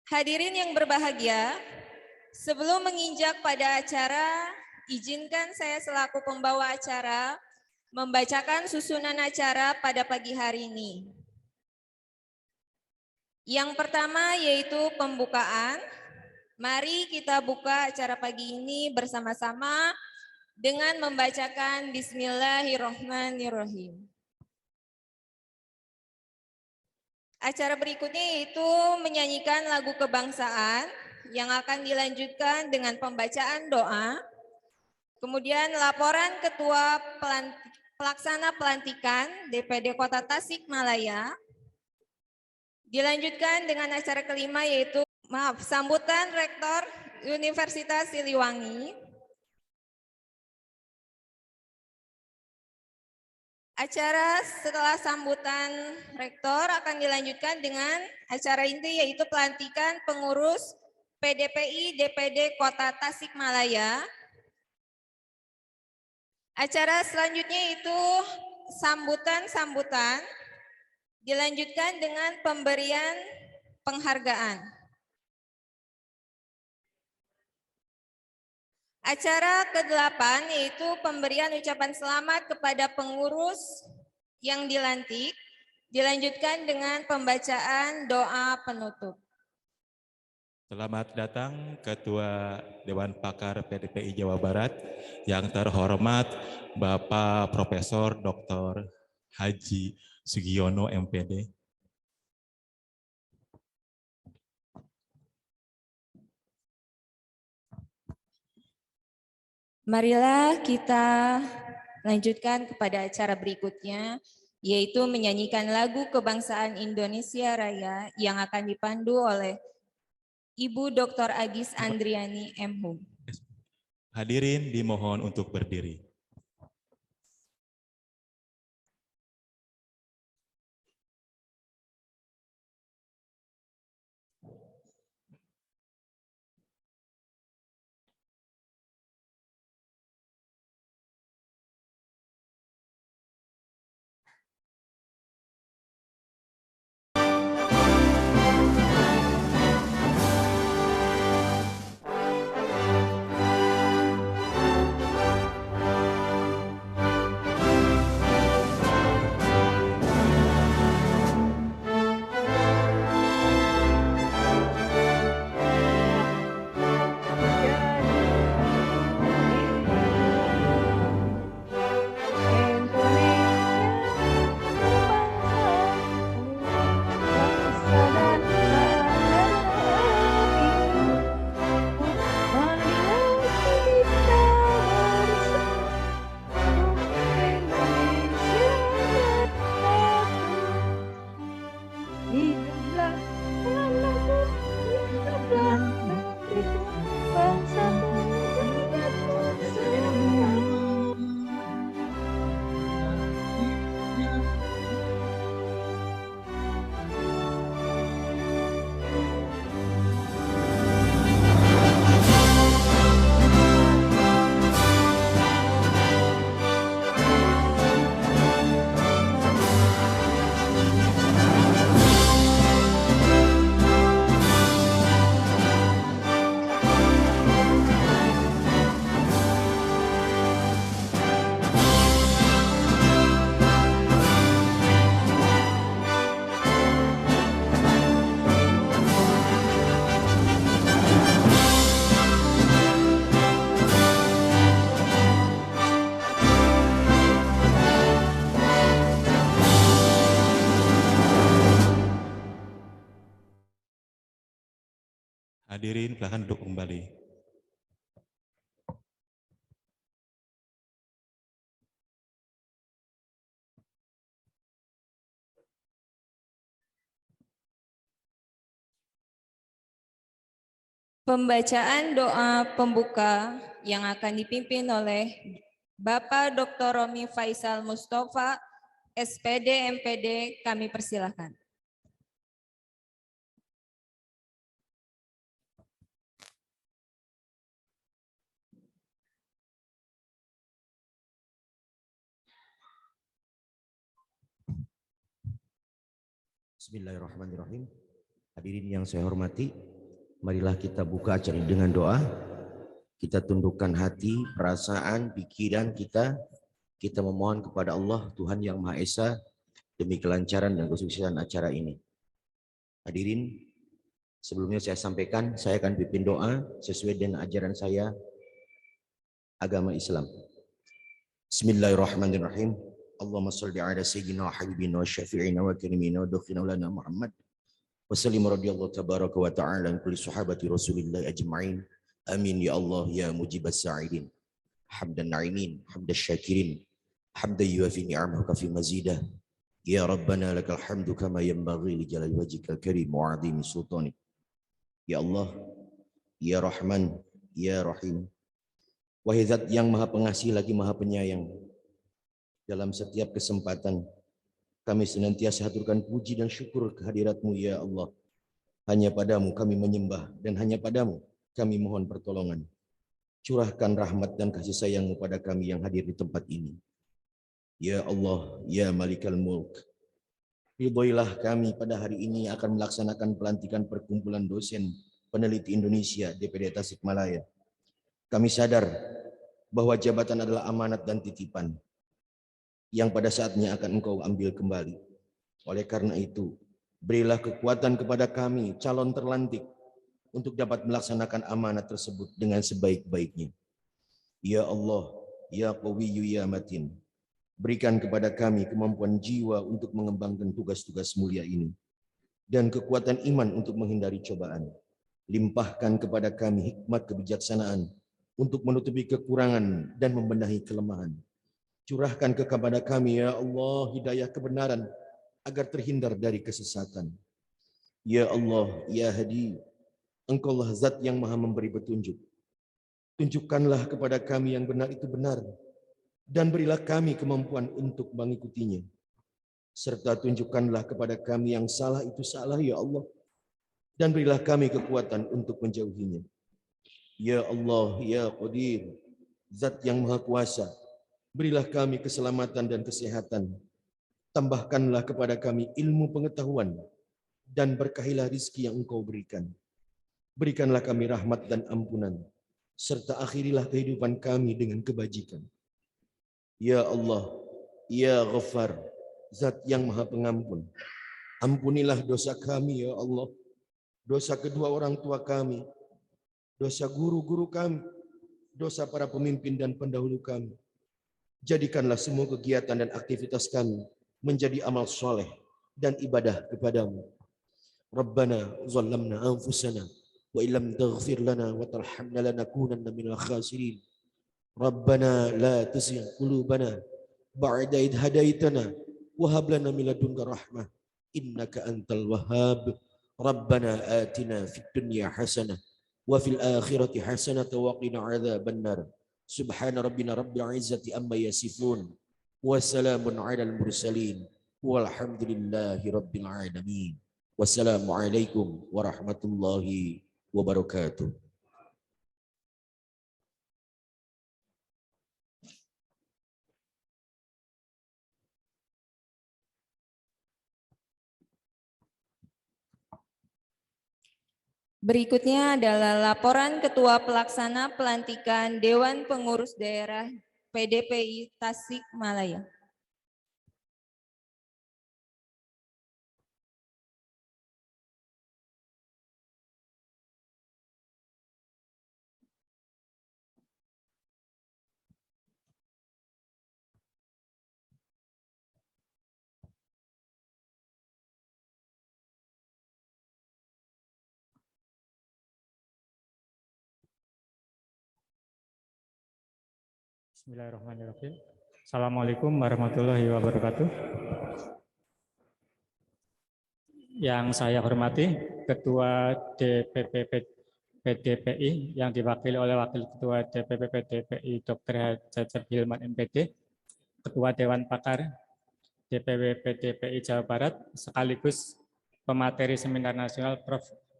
Hadirin yang berbahagia, sebelum menginjak pada acara, izinkan saya selaku pembawa acara membacakan susunan acara pada pagi hari ini. Yang pertama yaitu pembukaan. Mari kita buka acara pagi ini bersama-sama dengan membacakan Bismillahirrahmanirrahim. Acara berikutnya yaitu menyanyikan lagu kebangsaan yang akan dilanjutkan dengan pembacaan doa. Kemudian laporan Ketua Pelaksana Pelantikan DPD Kota Tasikmalaya. Dilanjutkan dengan acara kelima yaitu sambutan Rektor Universitas Siliwangi. Acara setelah sambutan Rektor akan dilanjutkan dengan acara inti yaitu pelantikan pengurus PDPI DPD Kota Tasikmalaya. Acara selanjutnya itu sambutan dilanjutkan dengan pemberian penghargaan. Acara ke-8 yaitu pemberian ucapan selamat kepada pengurus yang dilantik, dilanjutkan dengan pembacaan doa penutup. Selamat datang Ketua Dewan Pakar PDPI Jawa Barat yang terhormat Bapak Profesor Dr. Haji Sugiono MPD. Marilah kita lanjutkan kepada acara berikutnya, yaitu menyanyikan lagu kebangsaan Indonesia Raya yang akan dipandu oleh Ibu Dr. Agis Andriani M.Hum. Hadirin dimohon untuk berdiri. Hadirin silakan duduk kembali. Pembacaan doa pembuka yang akan dipimpin oleh Bapak Dr. Romi Faisal Mustafa, SPD MPD, kami persilahkan. Bismillahirrahmanirrahim. Hadirin yang saya hormati, Marilah kita buka acara ini dengan doa. Kita tundukkan hati, perasaan, pikiran kita. Kita memohon kepada Allah, Tuhan Yang Maha Esa, demi kelancaran dan kesuksesan acara ini. Hadirin, sebelumnya saya sampaikan, saya akan pimpin doa sesuai dengan ajaran saya, agama Islam. Bismillahirrahmanirrahim. Allahumma salli ala sayyidina wa habibina wa syafi'ina wa karimina wa dukhina ulana Muhammad. Wassalim radiyallahu tabaraka wa ta'ala an kulli sahabati Rasulillah ajma'in. Amin ya Allah ya mujibas sa'idin. Hamdan na'imin, hamdan syakirin. Hamdan yuafi ni'amahu fi mazidah. Ya Rabbana lakal hamdu kama yanbaghi li jalali wajhikal karim wa 'azimi sultanik. Ya Allah, ya Rahman, ya Rahim. Wahai Zat yang Maha Pengasih lagi Maha Penyayang. Dalam setiap kesempatan kami senantiasa haturkan puji dan syukur kehadirat-Mu ya Allah. Hanya padamu kami menyembah dan hanya padamu kami mohon pertolongan. Curahkan rahmat dan kasih sayang-Mu pada kami yang hadir di tempat ini. Ya Allah, ya Malikal Mulk. Ridhoilah kami pada hari ini akan melaksanakan pelantikan perkumpulan dosen peneliti Indonesia DPD Tasikmalaya. Kami sadar bahwa jabatan adalah amanat dan titipan yang pada saatnya akan Engkau ambil kembali. Oleh karena itu, berilah kekuatan kepada kami calon terlantik untuk dapat melaksanakan amanat tersebut dengan sebaik-baiknya. Ya Allah, ya Qawiyyu ya Matin, berikan kepada kami kemampuan jiwa untuk mengembangkan tugas-tugas mulia ini dan kekuatan iman untuk menghindari cobaan. Limpahkan kepada kami hikmat kebijaksanaan untuk menutupi kekurangan dan membenahi kelemahan. Curahkan kepada kami ya Allah hidayah kebenaran agar terhindar dari kesesatan. Ya Allah, ya Hadi, Engkaulah Zat yang Maha memberi petunjuk. Tunjukkanlah kepada kami yang benar itu benar dan berilah kami kemampuan untuk mengikutinya. Serta tunjukkanlah kepada kami yang salah itu salah ya Allah dan berilah kami kekuatan untuk menjauhinya. Ya Allah, ya Qadir, Zat yang Maha Kuasa, berilah kami keselamatan dan kesehatan. Tambahkanlah kepada kami ilmu pengetahuan dan berkahilah rizki yang Engkau berikan. Berikanlah kami rahmat dan ampunan, serta akhirilah kehidupan kami dengan kebajikan. Ya Allah, ya Ghaffar, Zat yang Maha Pengampun, ampunilah dosa kami ya Allah, dosa kedua orang tua kami, dosa guru-guru kami, dosa para pemimpin dan pendahulu kami. Jadikanlah semua kegiatan dan aktivitas kami menjadi amal soleh dan ibadah kepadamu. Rabbana zalamna anfusana wa illam taghfir lana wa tarhamna lanakunanna minal khasirin. Rabbana la tuzigh qulubana ba'da idh hadaitana wa hab lana min ladunka rahmah innaka antal wahhab. Rabbana atina fid dunya hasanah wa fil akhirati hasanah wa qina adzaban nar. Subhana rabbina rabbil izzati amma yasifun wa salamun alal mursalin walhamdulillahi rabbil alamin. Wassalamualaikum warahmatullahi wabarakatuh. Berikutnya adalah laporan Ketua Pelaksana Pelantikan Dewan Pengurus Daerah PDPI Tasikmalaya. Bismillahirrahmanirrahim. Assalamualaikum warahmatullahi wabarakatuh. Yang saya hormati Ketua DPP PDPI yang diwakili oleh Wakil Ketua DPP PDPI Dr. Cecep Hilman MPD, Ketua Dewan Pakar DPW PDPI Jawa Barat, sekaligus pemateri seminar nasional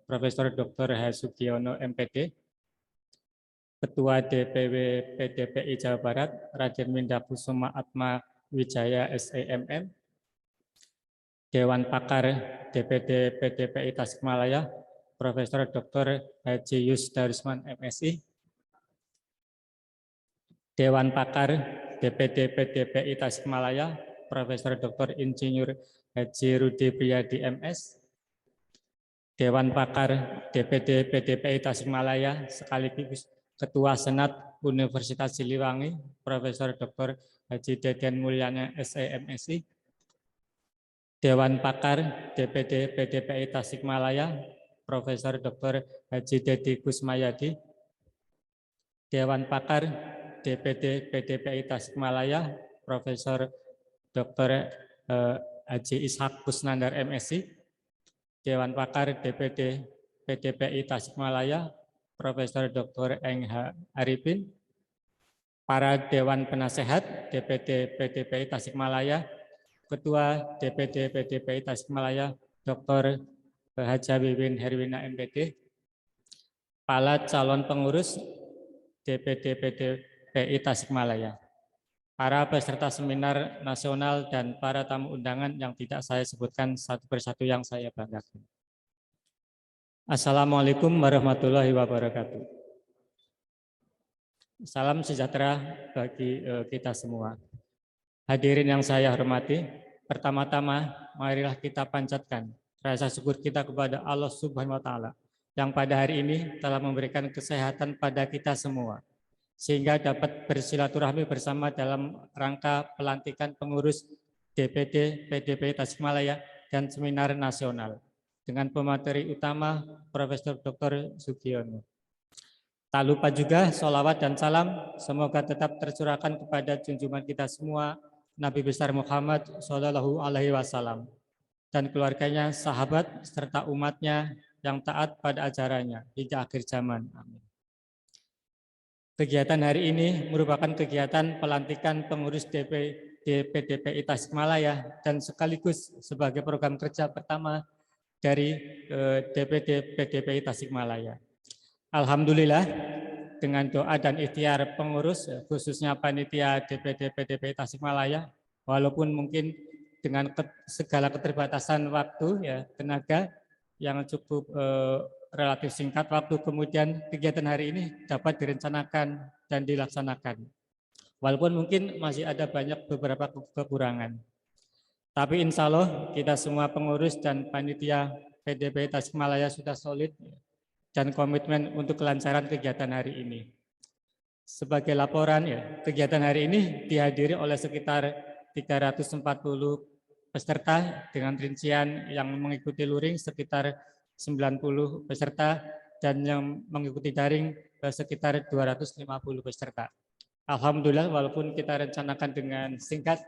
Profesor Dr. H. Sugiono MPD, Ketua DPW PDPI Jawa Barat, Raden Windah Kusuma Atma Wijaya SEMM, Dewan Pakar DPD PDPI Tasikmalaya, Profesor Dr. Haji Yusdarusman MSI. Dewan Pakar DPD PDPI Tasikmalaya, Profesor Dr. Insinyur Haji Rudi Priyadi MS. Dewan Pakar DPD PDPI Tasikmalaya sekaligus Ketua Senat Universitas Siliwangi, Profesor Dr. Haji Deden Mulyana SEMSI. Dewan Pakar DPD PDPI Tasikmalaya, Profesor Dr. Haji Dedi Kusmayadi. Dewan Pakar DPD PDPI Tasikmalaya, Profesor Dr. Haji Ishak Kusnandar MSI. Dewan Pakar DPD PDPI Tasikmalaya, Profesor Dr. Engha Arifin. Para Dewan Penasehat DPD PDPI Tasikmalaya, Ketua DPD PDPI Tasikmalaya, Dr. Haja Wiwin Herwina MPD. Para calon pengurus DPD PDPI Tasikmalaya, para peserta seminar nasional dan para tamu undangan yang tidak saya sebutkan satu persatu yang saya banggakan. Assalamualaikum warahmatullahi wabarakatuh. Salam sejahtera bagi kita semua. Hadirin yang saya hormati, pertama-tama marilah kita panjatkan rasa syukur kita kepada Allah Subhanahu wa Ta'ala yang pada hari ini telah memberikan kesehatan pada kita semua, sehingga dapat bersilaturahmi bersama dalam rangka pelantikan pengurus DPD PDPI Tasikmalaya dan seminar nasional dengan pemateri utama Profesor Dr. Sugiono. Tak lupa juga sholawat dan salam semoga tetap tercurahkan kepada junjungan kita semua Nabi besar Muhammad Shallallahu Alaihi Wasallam dan keluarganya, sahabat serta umatnya yang taat pada ajarannya hingga akhir zaman. Amin. Kegiatan hari ini merupakan kegiatan pelantikan pengurus DPD PDPI Tasikmalaya dan sekaligus sebagai program kerja pertama dari DPD PDPI Tasikmalaya. Alhamdulillah, dengan doa dan ikhtiar pengurus, khususnya panitia DPD PDPI Tasikmalaya, walaupun mungkin dengan segala keterbatasan waktu, ya, tenaga yang cukup relatif singkat waktu, kemudian kegiatan hari ini dapat direncanakan dan dilaksanakan. Walaupun mungkin masih ada beberapa kekurangan. Tapi insya Allah kita semua pengurus dan panitia PDPI Tasikmalaya sudah solid dan komitmen untuk kelancaran kegiatan hari ini. Sebagai laporan, ya, kegiatan hari ini dihadiri oleh sekitar 340 peserta dengan rincian yang mengikuti luring sekitar 90 peserta dan yang mengikuti daring sekitar 250 peserta. Alhamdulillah, walaupun kita rencanakan dengan singkat,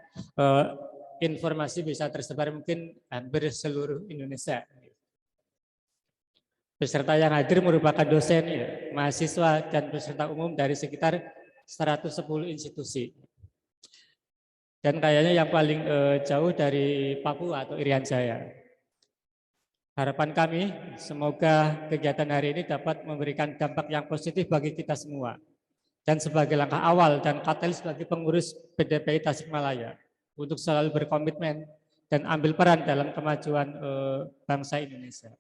informasi bisa tersebar mungkin hampir seluruh Indonesia. Peserta yang hadir merupakan dosen, ya, mahasiswa, dan peserta umum dari sekitar 110 institusi. Dan kayaknya yang paling jauh dari Papua atau Irian Jaya. Harapan kami, semoga kegiatan hari ini dapat memberikan dampak yang positif bagi kita semua. Dan sebagai langkah awal dan katalis bagi pengurus PDPI Tasikmalaya untuk selalu berkomitmen dan ambil peran dalam kemajuan bangsa Indonesia.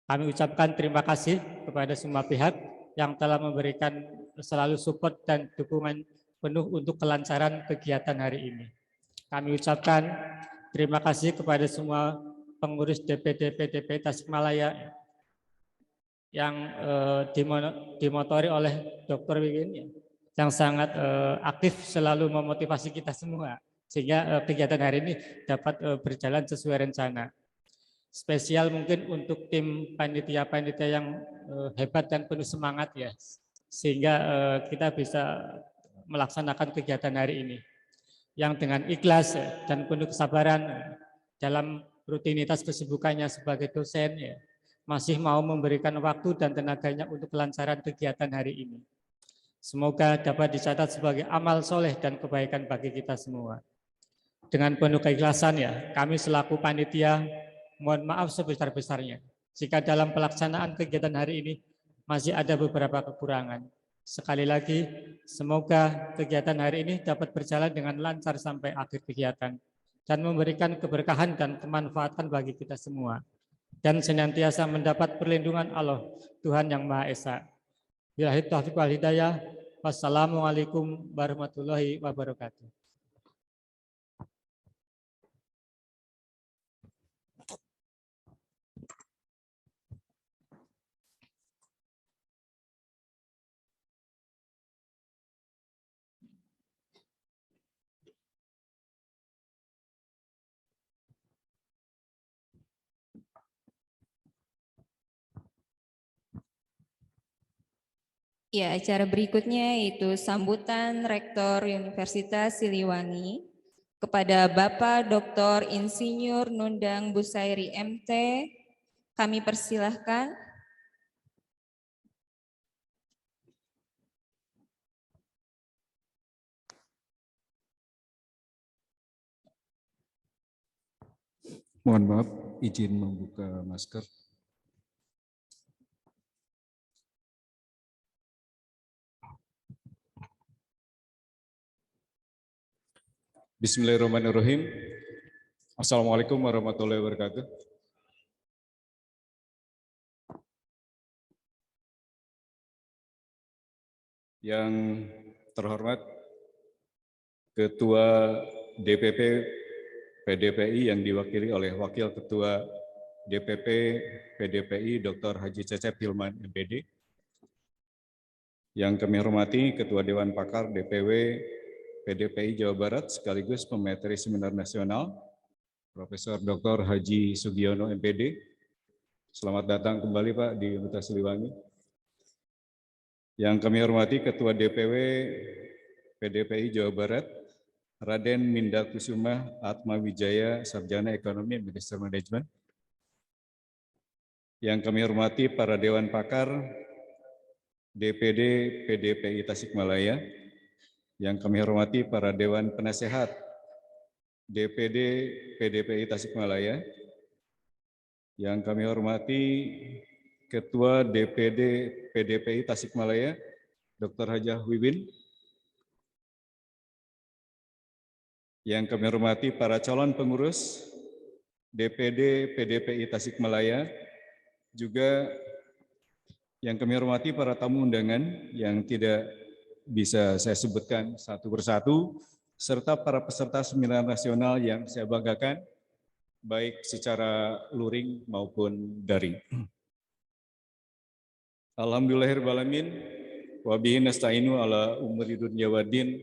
Kami ucapkan terima kasih kepada semua pihak yang telah memberikan selalu support dan dukungan penuh untuk kelancaran kegiatan hari ini. Kami ucapkan terima kasih kepada semua pengurus DPD PDPI Tasikmalaya yang dimotori oleh Dr. Wiwin yang sangat aktif selalu memotivasi kita semua sehingga kegiatan hari ini dapat berjalan sesuai rencana. Spesial mungkin untuk tim panitia-panitia yang hebat dan penuh semangat, ya, sehingga kita bisa melaksanakan kegiatan hari ini yang dengan ikhlas dan penuh kesabaran dalam rutinitas kesibukannya sebagai dosen, ya, masih mau memberikan waktu dan tenaganya untuk kelancaran kegiatan hari ini. Semoga dapat dicatat sebagai amal soleh dan kebaikan bagi kita semua. Dengan penuh keikhlasan, ya, kami selaku panitia mohon maaf sebesar-besarnya jika dalam pelaksanaan kegiatan hari ini masih ada beberapa kekurangan. Sekali lagi, semoga kegiatan hari ini dapat berjalan dengan lancar sampai akhir kegiatan dan memberikan keberkahan dan kemanfaatan bagi kita semua. dan senantiasa mendapat perlindungan Allah, Tuhan Yang Maha Esa. Billahi taufiq wal hidayah. Wassalamualaikum warahmatullahi wabarakatuh. Ya, acara berikutnya yaitu sambutan Rektor Universitas Siliwangi kepada Bapak Dr. Insinyur Nundang Busairi MT. Kami persilahkan. Mohon maaf, izin membuka masker. Bismillahirrahmanirrahim. Assalamualaikum warahmatullahi wabarakatuh. Yang terhormat Ketua DPP PDPI yang diwakili oleh Wakil Ketua DPP PDPI Dr. Haji Cecep Hilman MPD. Yang kami hormati Ketua Dewan Pakar DPW PDPI Jawa Barat sekaligus pemateri seminar nasional Profesor Dr. Haji Sugiono MPD. Selamat datang kembali Pak di Universitas Siliwangi. Yang kami hormati Ketua DPW PDPI Jawa Barat Raden Minda Kusuma Atma Wijaya Sarjana Ekonomi Magister Manajemen. Yang kami hormati para Dewan Pakar DPD PDPI Tasikmalaya. Yang kami hormati para Dewan Penasehat DPD PDPI Tasikmalaya. Yang kami hormati Ketua DPD PDPI Tasikmalaya, Dr. Hajah Wiwin. Yang kami hormati para calon pengurus DPD PDPI Tasikmalaya, juga yang kami hormati para tamu undangan yang tidak bisa saya sebutkan satu persatu, serta para peserta seminar nasional yang saya banggakan, baik secara luring maupun daring. Alhamdulillahirrahmanirrahim, wa bihi nasta'inu ala umuri dunya waddin,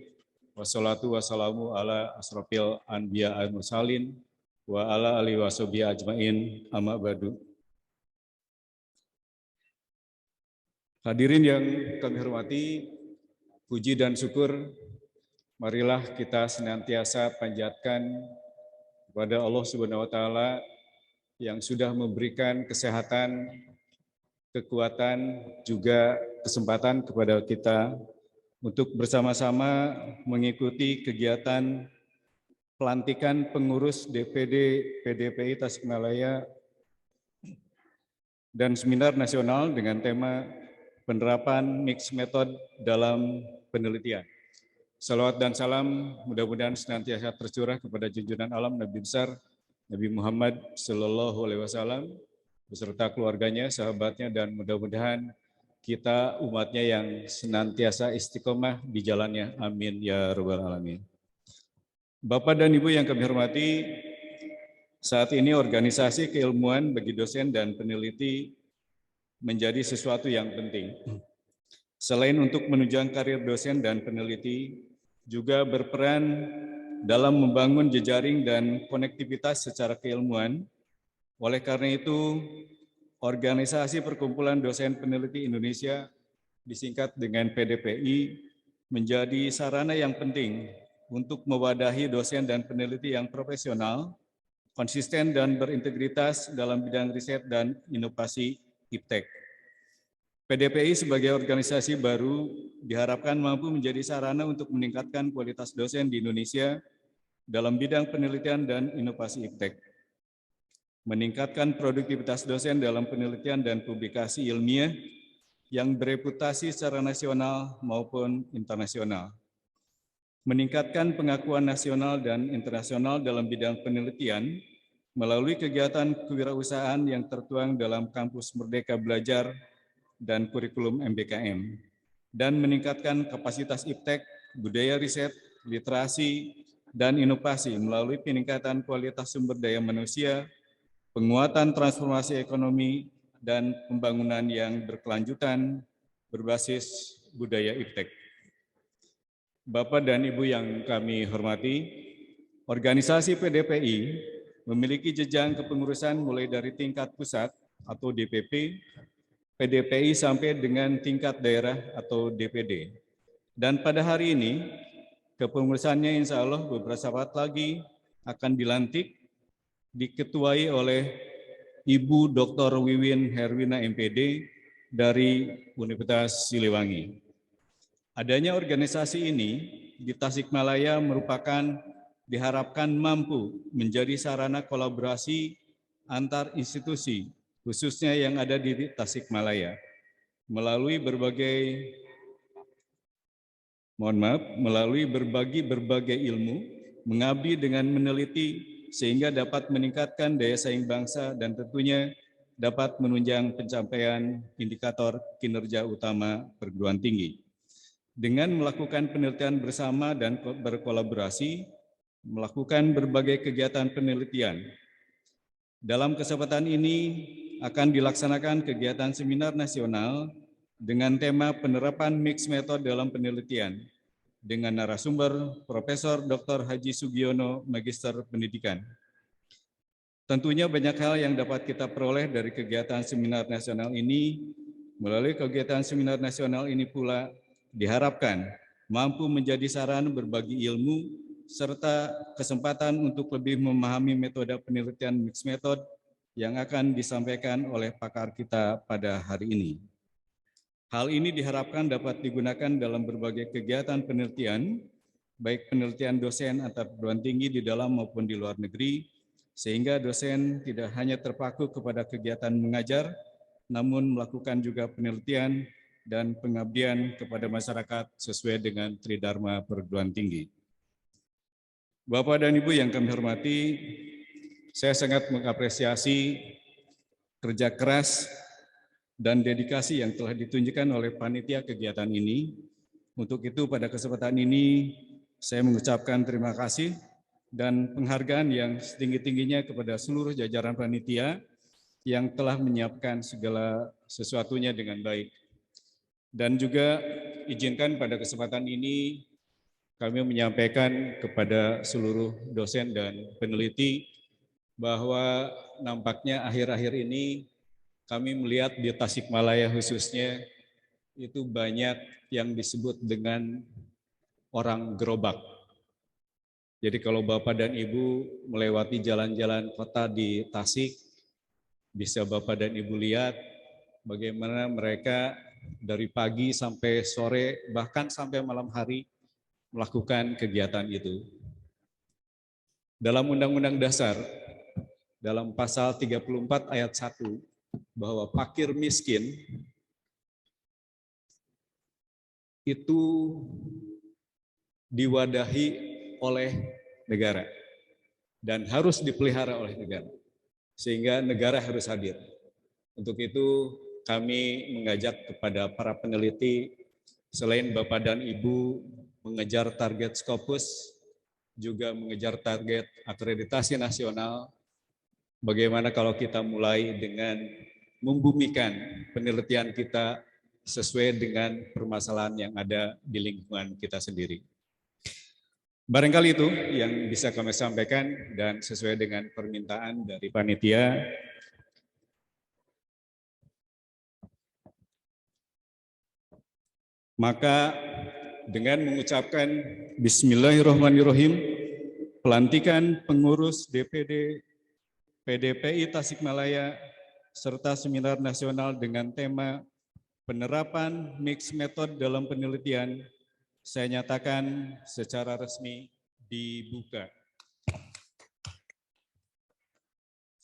wassalatu wassalamu ala asrofil anbiya al-mursalin, wa ala alihi wa sahbihi ajmain, amma ba'du. Hadirin yang kami hormati, puji dan syukur, marilah kita senantiasa panjatkan kepada Allah Subhanahu wa Ta'ala yang sudah memberikan kesehatan, kekuatan, juga kesempatan kepada kita untuk bersama-sama mengikuti kegiatan pelantikan pengurus DPD PDPI Tasikmalaya dan seminar nasional dengan tema penerapan mix method dalam penelitian. Salawat dan salam mudah-mudahan senantiasa tercurah kepada junjungan alam Nabi besar Nabi Muhammad Sallallahu Alaihi Wasallam beserta keluarganya, sahabatnya, dan mudah-mudahan kita umatnya yang senantiasa istiqomah di jalannya. Amin ya rabbal alamin. Bapak dan Ibu yang kami hormati, saat ini organisasi keilmuan bagi dosen dan peneliti menjadi sesuatu yang penting. Selain untuk menunjang karir dosen dan peneliti, juga berperan dalam membangun jejaring dan konektivitas secara keilmuan. Oleh karena itu, Organisasi Perkumpulan Dosen Peneliti Indonesia, disingkat dengan PDPI, menjadi sarana yang penting untuk mewadahi dosen dan peneliti yang profesional, konsisten dan berintegritas dalam bidang riset dan inovasi iptek. PDPI sebagai organisasi baru diharapkan mampu menjadi sarana untuk meningkatkan kualitas dosen di Indonesia dalam bidang penelitian dan inovasi iptek, meningkatkan produktivitas dosen dalam penelitian dan publikasi ilmiah yang bereputasi secara nasional maupun internasional, meningkatkan pengakuan nasional dan internasional dalam bidang penelitian melalui kegiatan kewirausahaan yang tertuang dalam Kampus Merdeka Belajar dan kurikulum MBKM, dan meningkatkan kapasitas iptek, budaya riset, literasi, dan inovasi melalui peningkatan kualitas sumber daya manusia, penguatan transformasi ekonomi, dan pembangunan yang berkelanjutan berbasis budaya iptek. Bapak dan Ibu yang kami hormati, organisasi PDPI memiliki jenjang kepengurusan mulai dari tingkat pusat atau DPP, PDPI sampai dengan tingkat daerah atau DPD. Dan pada hari ini, kepengurusannya insya Allah beberapa saat lagi akan dilantik, diketuai oleh Ibu Dr. Wiwin Herwina MPD dari Universitas Siliwangi. Adanya organisasi ini di Tasikmalaya merupakan diharapkan mampu menjadi sarana kolaborasi antar institusi, khususnya yang ada di Tasikmalaya, melalui berbagai ilmu, mengabdi dengan meneliti, sehingga dapat meningkatkan daya saing bangsa dan tentunya dapat menunjang pencapaian indikator kinerja utama perguruan tinggi. Dengan melakukan penelitian bersama dan berkolaborasi, melakukan berbagai kegiatan penelitian. Dalam kesempatan ini akan dilaksanakan kegiatan seminar nasional dengan tema penerapan mix metode dalam penelitian dengan narasumber Profesor Dr. Haji Sugiono, Magister Pendidikan. Tentunya banyak hal yang dapat kita peroleh dari kegiatan seminar nasional ini. Melalui kegiatan seminar nasional ini pula diharapkan mampu menjadi sarana berbagi ilmu serta kesempatan untuk lebih memahami metode penelitian mix method yang akan disampaikan oleh pakar kita pada hari ini. Hal ini diharapkan dapat digunakan dalam berbagai kegiatan penelitian, baik penelitian dosen antar perguruan tinggi di dalam maupun di luar negeri, sehingga dosen tidak hanya terpaku kepada kegiatan mengajar, namun melakukan juga penelitian dan pengabdian kepada masyarakat sesuai dengan Tridharma perguruan tinggi. Bapak dan Ibu yang kami hormati, saya sangat mengapresiasi kerja keras dan dedikasi yang telah ditunjukkan oleh panitia kegiatan ini. Untuk itu pada kesempatan ini saya mengucapkan terima kasih dan penghargaan yang setinggi-tingginya kepada seluruh jajaran panitia yang telah menyiapkan segala sesuatunya dengan baik. Dan juga izinkan pada kesempatan ini kami menyampaikan kepada seluruh dosen dan peneliti bahwa nampaknya akhir-akhir ini kami melihat di Tasikmalaya khususnya itu banyak yang disebut dengan orang gerobak. Jadi kalau Bapak dan Ibu melewati jalan-jalan kota di Tasik, bisa Bapak dan Ibu lihat bagaimana mereka dari pagi sampai sore, bahkan sampai malam hari melakukan kegiatan itu. Dalam Undang-Undang Dasar, dalam pasal 34 ayat 1, bahwa fakir miskin itu diwadahi oleh negara dan harus dipelihara oleh negara, sehingga negara harus hadir. Untuk itu kami mengajak kepada para peneliti, selain Bapak dan Ibu mengejar target Scopus, juga mengejar target akreditasi nasional, bagaimana kalau kita mulai dengan membumikan penelitian kita sesuai dengan permasalahan yang ada di lingkungan kita sendiri. Barangkali itu yang bisa kami sampaikan dan sesuai dengan permintaan dari panitia. Maka dengan mengucapkan Bismillahirrahmanirrahim, pelantikan pengurus DPD PDPI Tasikmalaya serta seminar nasional dengan tema penerapan mix method dalam penelitian saya nyatakan secara resmi dibuka.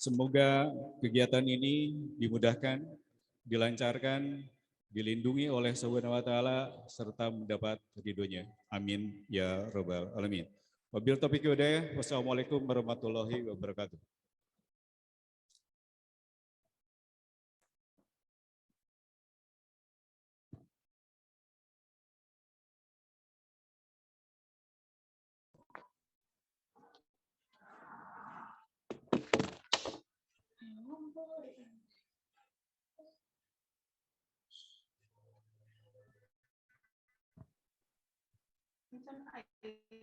Semoga kegiatan ini dimudahkan, dilancarkan, dilindungi oleh Subhanahu wa Ta'ala, serta mendapat ridhonya. Amin ya Rabbal Alamin. Wabil taufiq wal hidayah. Wassalamualaikum warahmatullahi wabarakatuh.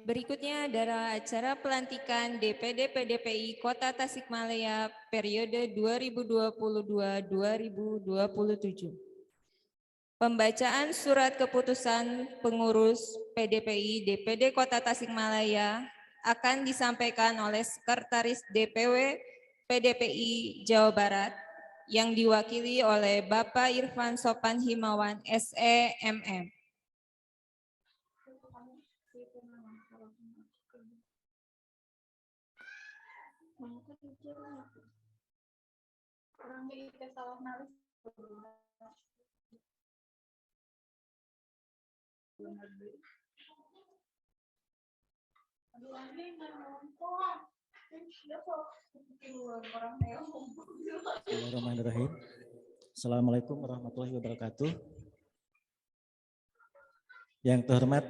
Berikutnya adalah acara pelantikan DPD PDPI Kota Tasikmalaya periode 2022-2027. Pembacaan surat keputusan pengurus PDPI DPD Kota Tasikmalaya akan disampaikan oleh Sekretaris DPW PDPI Jawa Barat yang diwakili oleh Bapak Irfan Sopan Himawan SEMM. Bismillahirrahmanirrahim. Assalamualaikum warahmatullahi wabarakatuh. Yang terhormat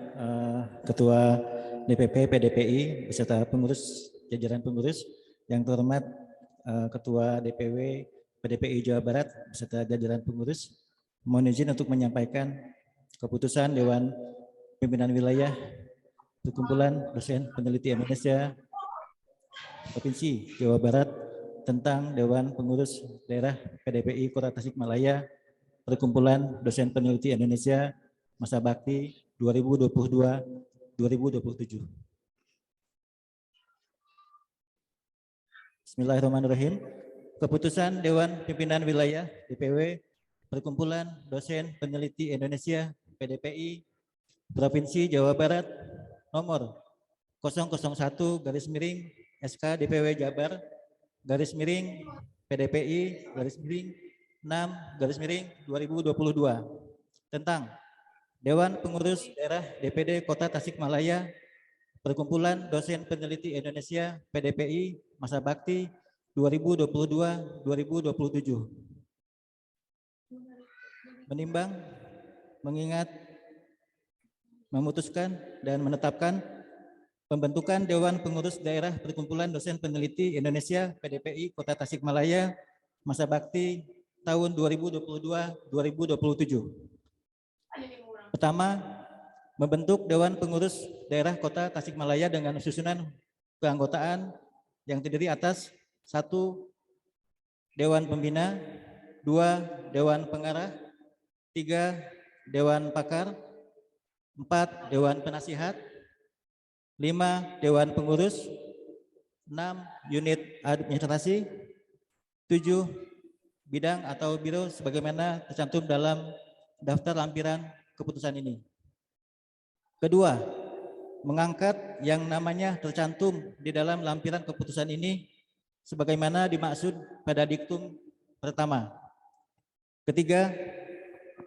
Ketua DPP PDPI beserta pengurus, jajaran pengurus. Yang terhormat Ketua DPW PDPI Jawa Barat beserta jajaran pengurus. Mohon izin untuk menyampaikan keputusan Dewan Pimpinan Wilayah Perkumpulan Dosen Peneliti Indonesia Provinsi Jawa Barat tentang Dewan Pengurus Daerah PDPI Kota Tasikmalaya Perkumpulan Dosen Peneliti Indonesia Masa Bakti 2022-2027. Bismillahirrahmanirrahim. Keputusan Dewan Pimpinan Wilayah DPW Perkumpulan Dosen Peneliti Indonesia PDPI Provinsi Jawa Barat nomor 001/SK DPW Jabar /PDPI /6/2022 tentang Dewan Pengurus Daerah DPD Kota Tasikmalaya Perkumpulan Dosen Peneliti Indonesia PDPI Masa Bakti 2022-2027. Menimbang, mengingat, memutuskan dan menetapkan pembentukan Dewan Pengurus Daerah Perkumpulan Dosen Peneliti Indonesia PDPI Kota Tasikmalaya Masa Bakti tahun 2022-2027. Pertama, membentuk Dewan Pengurus Daerah Kota Tasikmalaya dengan susunan keanggotaan yang terdiri atas 1. Dewan Pembina, 2. Dewan Pengarah, 3. Dewan Pakar, 4. Dewan Penasihat, 5. Dewan Pengurus, 6. Unit Administrasi, 7. Bidang atau biro sebagaimana tercantum dalam daftar lampiran keputusan ini. Kedua, mengangkat yang namanya tercantum di dalam lampiran keputusan ini sebagaimana dimaksud pada diktum pertama. Ketiga,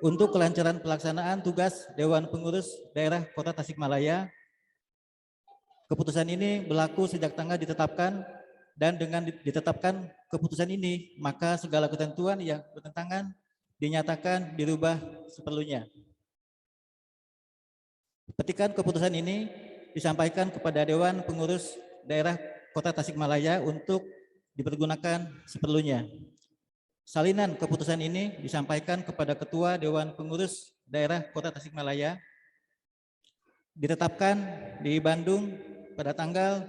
untuk kelancaran pelaksanaan tugas Dewan Pengurus Daerah Kota Tasikmalaya, keputusan ini berlaku sejak tanggal ditetapkan dan dengan ditetapkan keputusan ini, maka segala ketentuan yang bertentangan dinyatakan dirubah seperlunya. Petikan keputusan ini disampaikan kepada Dewan Pengurus Daerah Kota Tasikmalaya untuk dipergunakan seperlunya. Salinan keputusan ini disampaikan kepada Ketua Dewan Pengurus Daerah Kota Tasikmalaya, ditetapkan di Bandung pada tanggal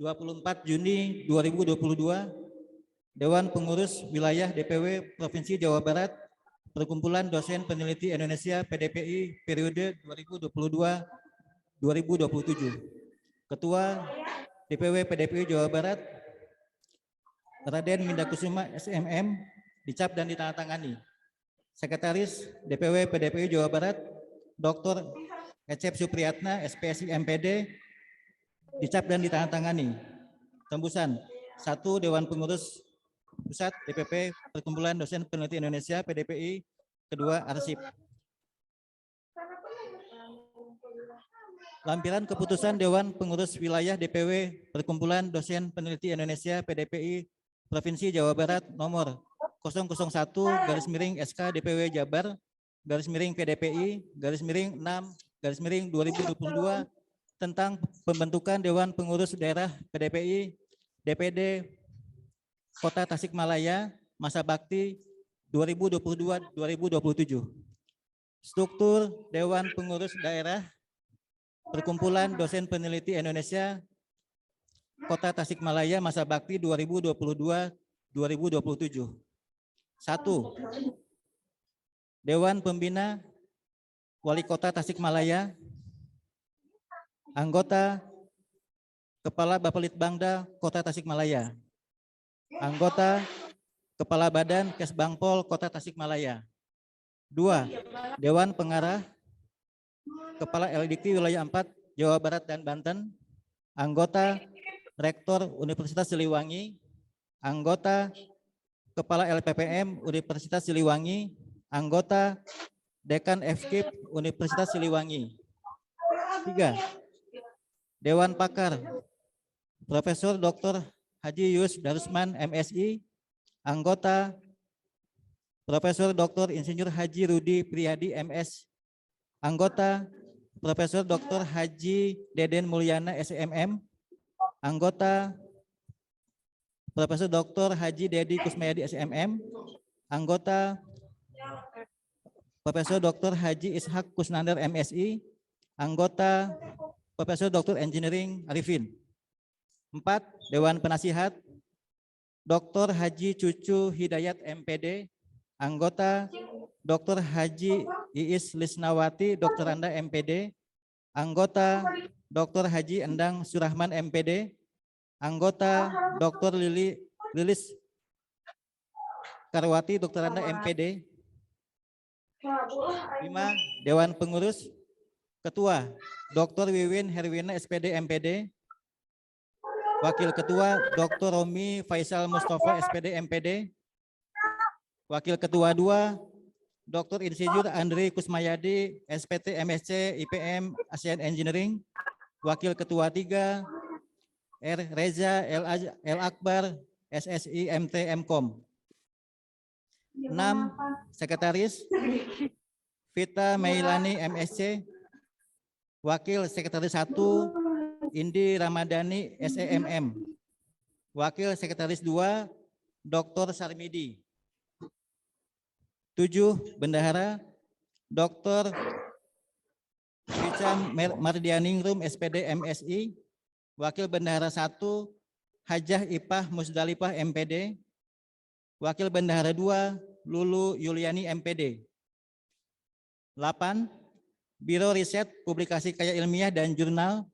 24 Juni 2022, Dewan Pengurus Wilayah DPW Provinsi Jawa Barat, Perkumpulan Dosen Peneliti Indonesia PDPI periode 2022-2027. Ketua DPW PDPI Jawa Barat, Raden Mindakusuma SMM, dicap dan ditandatangani. Sekretaris DPW PDPI Jawa Barat, Dr. Ecep Supriyatna SPSI MPD, dicap dan ditandatangani. Tembusan 1. Dewan Pengurus Pusat DPP Perkumpulan Dosen Peneliti Indonesia PDPI. Kedua, arsip. Lampiran keputusan Dewan Pengurus Wilayah DPW Perkumpulan Dosen Peneliti Indonesia PDPI Provinsi Jawa Barat nomor 001/SK DPW Jabar /PDPI /6/2022 tentang pembentukan Dewan Pengurus Daerah PDPI DPD Kota Tasikmalaya masa bakti 2022-2027. Struktur Dewan Pengurus Daerah Perkumpulan Dosen Peneliti Indonesia Kota Tasikmalaya masa bakti 2022-2027. 1. Dewan Pembina Wali Kota Tasikmalaya. Anggota Kepala Bapelitbangda Kota Tasikmalaya. Anggota Kepala Badan Kesbangpol Kota Tasikmalaya. 2. Dewan Pengarah Kepala LDIKTI Wilayah 4 Jawa Barat dan Banten. Anggota Rektor Universitas Siliwangi. Anggota Kepala LPPM Universitas Siliwangi. Anggota Dekan FKIP Universitas Siliwangi. 3. Dewan Pakar Profesor Dr. Haji Yus Darusman MSI. Anggota Profesor Dr. Insinyur Haji Rudi Priyadi MS. Anggota Profesor Dr. Haji Deden Mulyana SMM. Anggota Profesor Dr. Haji Dedi Kusmayadi SMM. Anggota Profesor Dr. Haji Ishak Kusnandar MSI. Anggota Profesor Dr. Engineering Arifin. 4. Dewan Penasihat Dr. Haji Cucu Hidayat MPD. Anggota Dr. Haji Iis Lisnawati Doktoranda MPD. Anggota Dr. Haji Endang Surahman MPD. Anggota Dr. Lilis Karwati Doktoranda MPD. 5. Dewan Pengurus Ketua Dr. Wiwin Herwina SPD MPD. Wakil Ketua Dr. Romi Faisal Mustafa SPD MPD. Wakil Ketua 2 Dr. Insinyur Andri Kusmayadi SPT MSc IPM ASEAN Engineering. Wakil Ketua 3 R. Reza L. Akbar SSI MT Mkom. 6. Sekretaris Vita Meilani MSc. Wakil Sekretaris 1 Indi Ramadhani SEMM. Wakil Sekretaris 2 Dr. Sarmidi. 7. Bendahara Dr. Hisham Mardianingrum SPD MSI. Wakil Bendahara 1 Hajah Ipah Musdalifah MPD. Wakil Bendahara 2 Lulu Yuliani MPD. 8. Biro Riset Publikasi Karya Ilmiah dan Jurnal.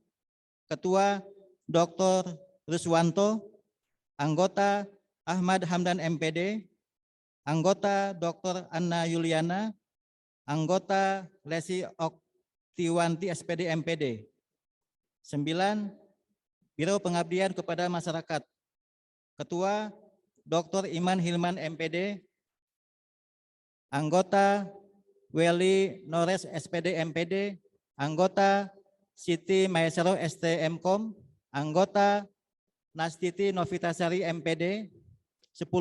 Ketua Dr. Ruswanto. Anggota Ahmad Hamdan MPD. Anggota Dr. Anna Yuliana. Anggota Lesi Oktiwanti SPD MPD. 9. Biro Pengabdian kepada Masyarakat. Ketua Dr. Iman Hilman MPD. Anggota Weli Nores SPD MPD. Anggota Siti Maesaro STMkom. Anggota Nastiti Novitasari MPD. 10.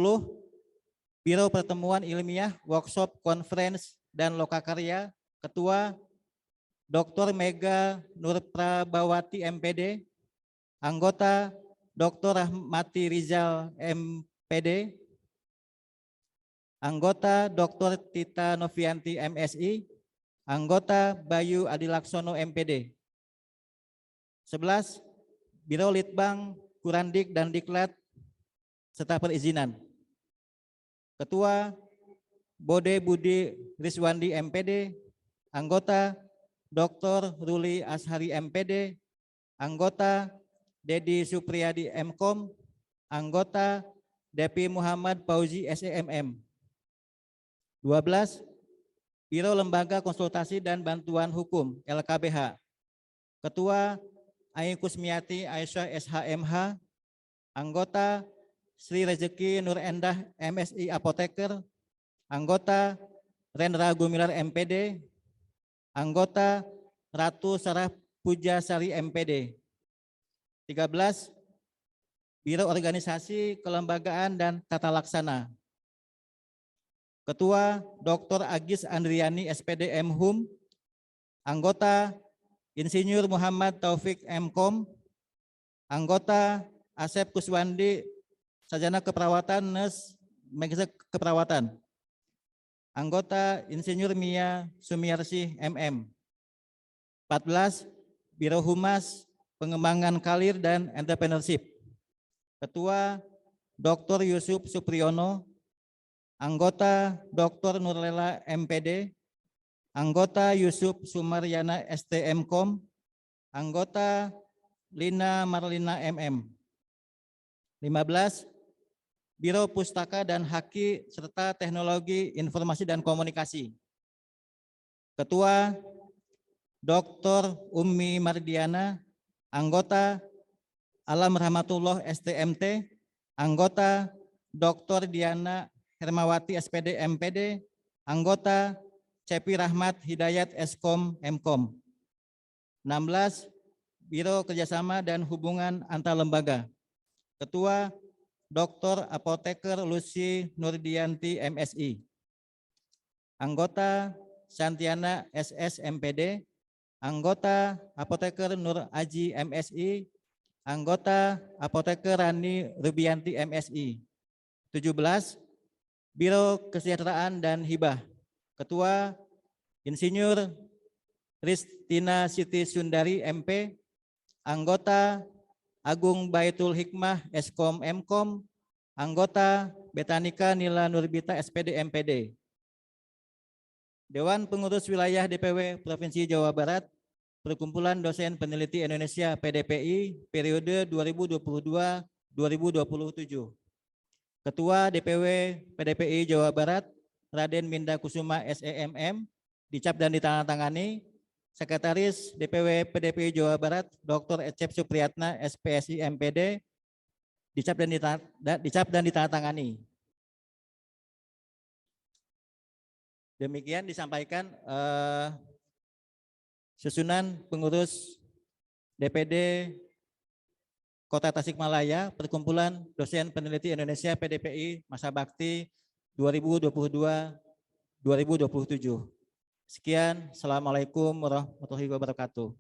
Biro Pertemuan Ilmiah, Workshop, Conference, dan Lokakarya. Ketua Dr. Mega Nurprabawati MPD. Anggota Dr. Rahmati Rizal MPD. Anggota Dr. Tita Novianti MSI. Anggota Bayu Adilaksono MPD. 11. Biro Litbang, Kurandik, dan Diklat serta perizinan. Ketua Bode Budi Rizwandi MPD. Anggota Dr. Ruli Ashari MPD. Anggota Dedi Supriyadi Mkom. Anggota Depi Muhammad Fauzi SEMM. 12. Biro Lembaga Konsultasi dan Bantuan Hukum LKBH. Ketua Ai Kusmiati Aisyah SHMH. Anggota Sri Rezeki Nur Endah MSI Apoteker. Anggota Rendra Gumilar MPD. Anggota Ratu Sarah Pujasari MPD. 13. Biro Organisasi Kelembagaan dan Tata Laksana. Ketua Dr. Agis Andriani SPD Mhum. Anggota Insinyur Muhammad Taufik Mkom. Anggota Asep Kuswandi sarjana keperawatan, nurse, magister keperawatan. Anggota Insinyur Mia Sumiarsi MM. 14. Biro Humas Pengembangan Karir dan Entrepreneurship. Ketua Dr. Yusuf Supriyono. Anggota Dr. Nurlela MPD. Anggota Yusuf Sumaryana STMkom. Anggota Lina Marlina MM. 15. Biro Pustaka dan Haki serta Teknologi Informasi dan Komunikasi. Ketua Dr. Ummi Mardiana, anggota Alam Rahmatullah STMT, anggota Dr. Diana Hermawati SPD MPD, anggota Cepi Rahmat Hidayat Eskom Mkom. 16. Biro Kerjasama dan Hubungan Antar Lembaga. Ketua Dr. Apoteker Lucy Nurdianti MSI. Anggota Santiana SS MPD, anggota Apoteker Nur Aji MSI, anggota Apoteker Rani Rubianti MSI. 17. Biro Kesejahteraan dan Hibah. Ketua Insinyur Ristina Siti Sundari MP, anggota Agung Baitul Hikmah Eskom Mkom, anggota Betanika Nila Nurbita SPD MPD. Dewan Pengurus Wilayah DPW Provinsi Jawa Barat, Perkumpulan Dosen Peneliti Indonesia PDPI periode 2022-2027. Ketua DPW PDPI Jawa Barat, Raden Minda Kusuma SEMM, dicap dan ditandatangani. Sekretaris DPW PDPI Jawa Barat, Dr. Ecep Supriyatna SPSI MPD, dicap dan ditandatangani. Demikian disampaikan susunan pengurus DPD Kota Tasikmalaya, Perkumpulan Dosen Peneliti Indonesia PDPI masa bakti 2022-2027. Sekian, Assalamualaikum warahmatullahi wabarakatuh.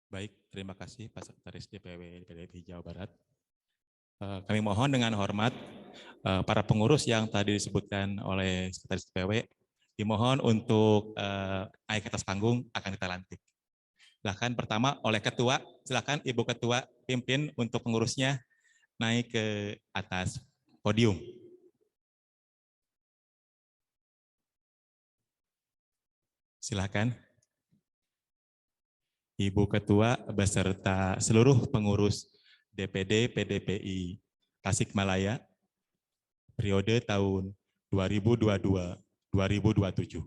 Baik, terima kasih Pak Sekretaris DPW PDPI Jawa Barat. Kami mohon dengan hormat para pengurus yang tadi disebutkan oleh Sekretaris DPW, dimohon untuk naik ke atas panggung, akan kita lantik. Silakan pertama oleh Ketua, silakan Ibu Ketua pimpin untuk pengurusnya naik ke atas podium. Silakan. Ibu Ketua beserta seluruh pengurus DPD PDPI Tasikmalaya periode tahun 2022-2027.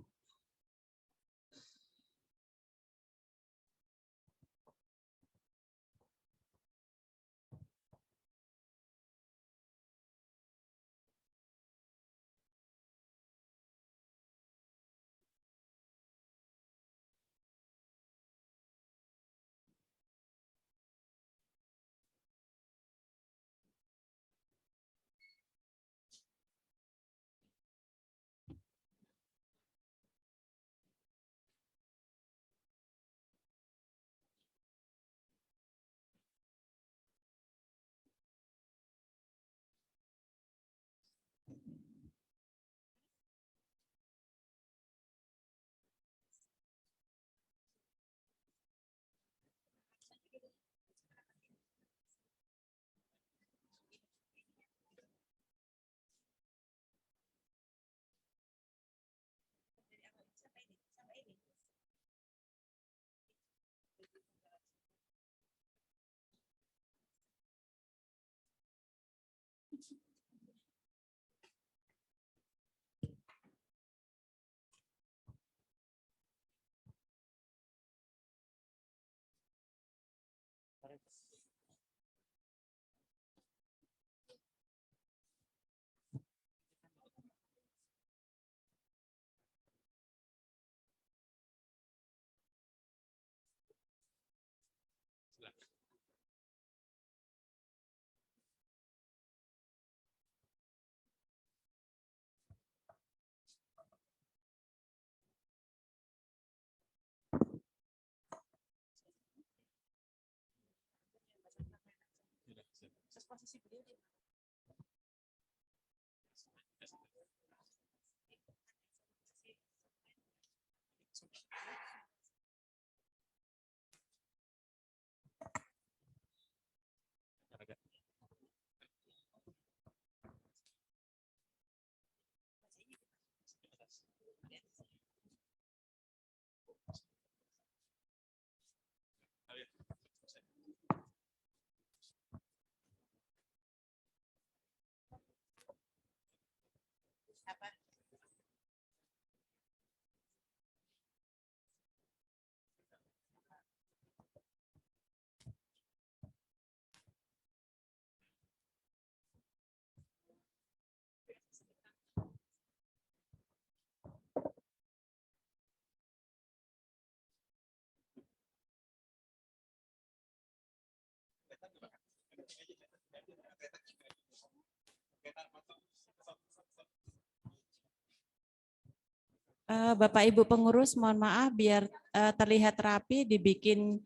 Bapak Ibu pengurus, mohon maaf biar terlihat rapi, dibikin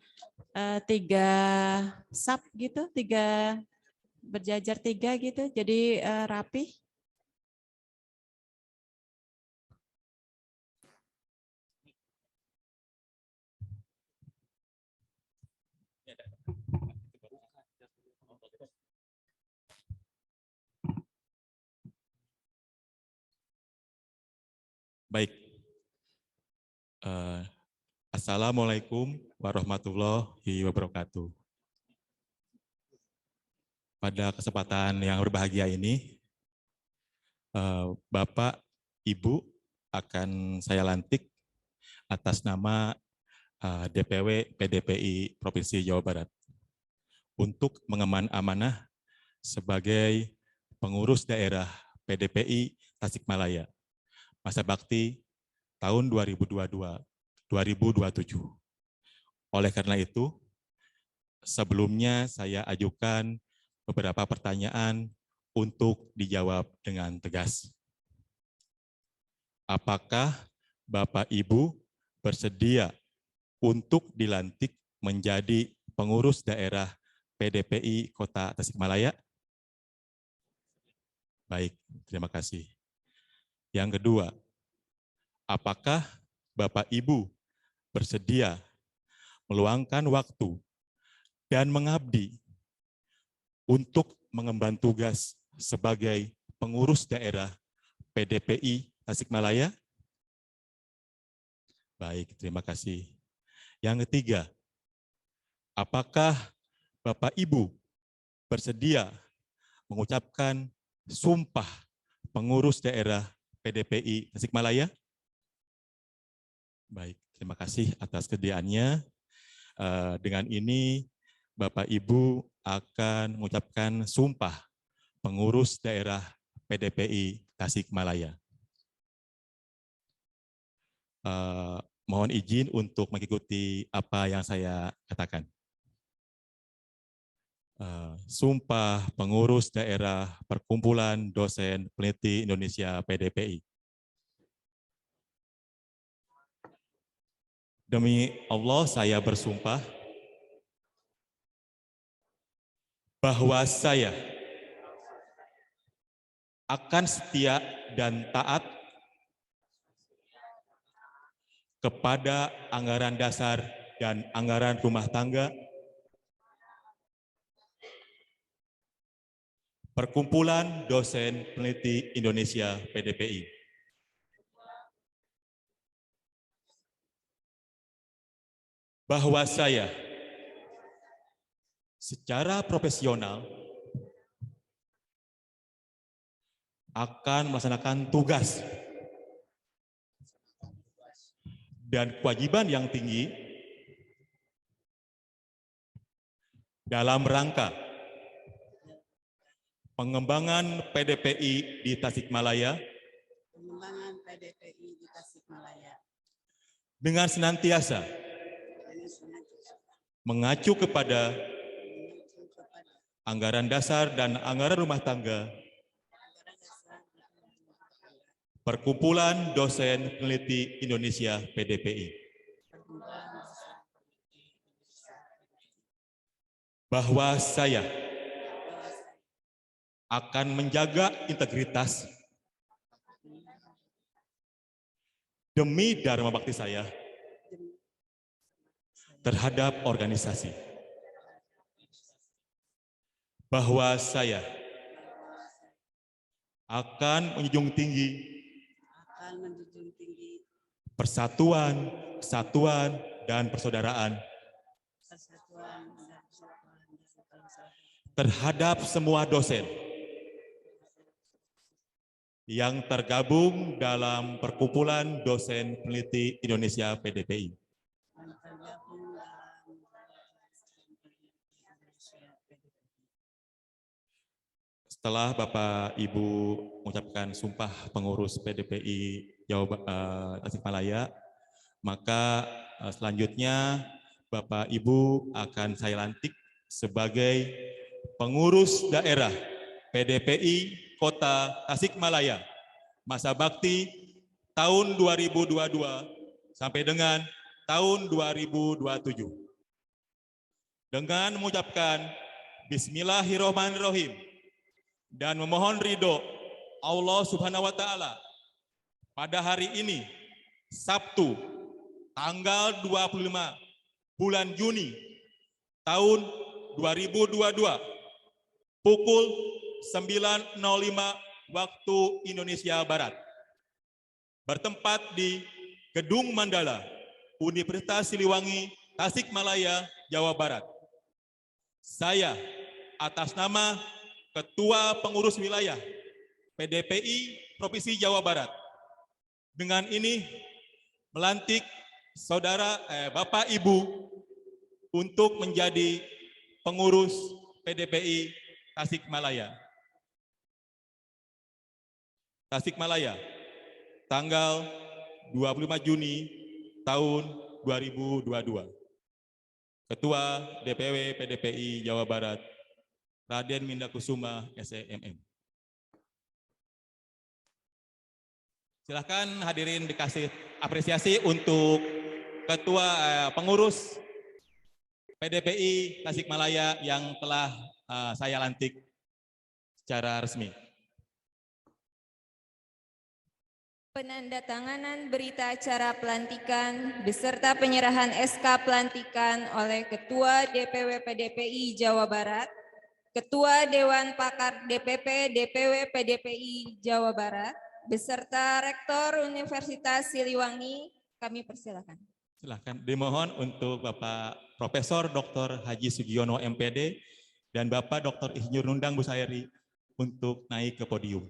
3 sub gitu, 3 berjajar 3 gitu, jadi rapi. Baik. Assalamualaikum warahmatullahi wabarakatuh. Pada kesempatan yang berbahagia ini, Bapak, Ibu akan saya lantik atas nama DPW PDPI Provinsi Jawa Barat untuk mengemban amanah sebagai pengurus daerah PDPI Tasikmalaya masa bakti tahun 2022-2027. Oleh karena itu, sebelumnya saya ajukan beberapa pertanyaan untuk dijawab dengan tegas. Apakah Bapak Ibu bersedia untuk dilantik menjadi pengurus daerah PDPI Kota Tasikmalaya? Baik, terima kasih. Yang kedua, apakah Bapak Ibu bersedia meluangkan waktu dan mengabdi untuk mengemban tugas sebagai pengurus daerah PDPI Tasikmalaya? Baik, terima kasih. Yang ketiga, apakah Bapak Ibu bersedia mengucapkan sumpah pengurus daerah PDPI Tasikmalaya? Baik, terima kasih atas kesediaannya. Dengan ini Bapak Ibu akan mengucapkan sumpah pengurus daerah PDPI Tasikmalaya. Mohon izin untuk mengikuti apa yang saya katakan. Sumpah pengurus daerah Perkumpulan Dosen Peneliti Indonesia PDPI. Demi Allah saya bersumpah bahwa saya akan setia dan taat kepada anggaran dasar dan anggaran rumah tangga Perkumpulan Dosen Peneliti Indonesia PDPI. Bahwa saya secara profesional akan melaksanakan tugas dan kewajiban yang tinggi dalam rangka pengembangan PDPI di Tasikmalaya dengan senantiasa mengacu kepada anggaran dasar dan anggaran rumah tangga Perkumpulan Dosen Peneliti Indonesia PDPI. Bahwa saya akan menjaga integritas demi dharma bakti saya terhadap organisasi. Bahwa saya akan menjunjung tinggi persatuan, kesatuan, dan persaudaraan terhadap semua dosen yang tergabung dalam Perkumpulan Dosen Peneliti Indonesia PDPI. Setelah Bapak Ibu mengucapkan sumpah pengurus PDPI Tasikmalaya, maka selanjutnya Bapak Ibu akan saya lantik sebagai pengurus daerah PDPI Kota Tasikmalaya masa bakti tahun 2022 sampai dengan tahun 2027. Dengan mengucapkan Bismillahirrahmanirrahim dan memohon ridho Allah Subhanahu wa taala, pada hari ini Sabtu tanggal 25 bulan Juni tahun 2022 pukul 9.05 waktu Indonesia Barat, bertempat di Gedung Mandala, Universitas Siliwangi, Tasikmalaya, Jawa Barat. Saya atas nama Ketua Pengurus Wilayah PDPI Provinsi Jawa Barat, dengan ini melantik Bapak Ibu untuk menjadi pengurus PDPI Tasikmalaya. Tasikmalaya, tanggal 25 Juni tahun 2022. Ketua DPW PDPI Jawa Barat, Raden Minda Kusuma, SEMM. Silakan hadirin dikasih apresiasi untuk Ketua Pengurus PDPI Tasikmalaya yang telah saya lantik secara resmi. Penandatanganan berita acara pelantikan beserta penyerahan SK pelantikan oleh Ketua DPW PDPI Jawa Barat, Ketua Dewan Pakar DPP DPW PDPI Jawa Barat, beserta Rektor Universitas Siliwangi, kami persilakan. Silakan dimohon untuk Bapak Profesor Dr. Haji Sugiono MPD dan Bapak Dr. Insinyur Nundang Busairi untuk naik ke podium.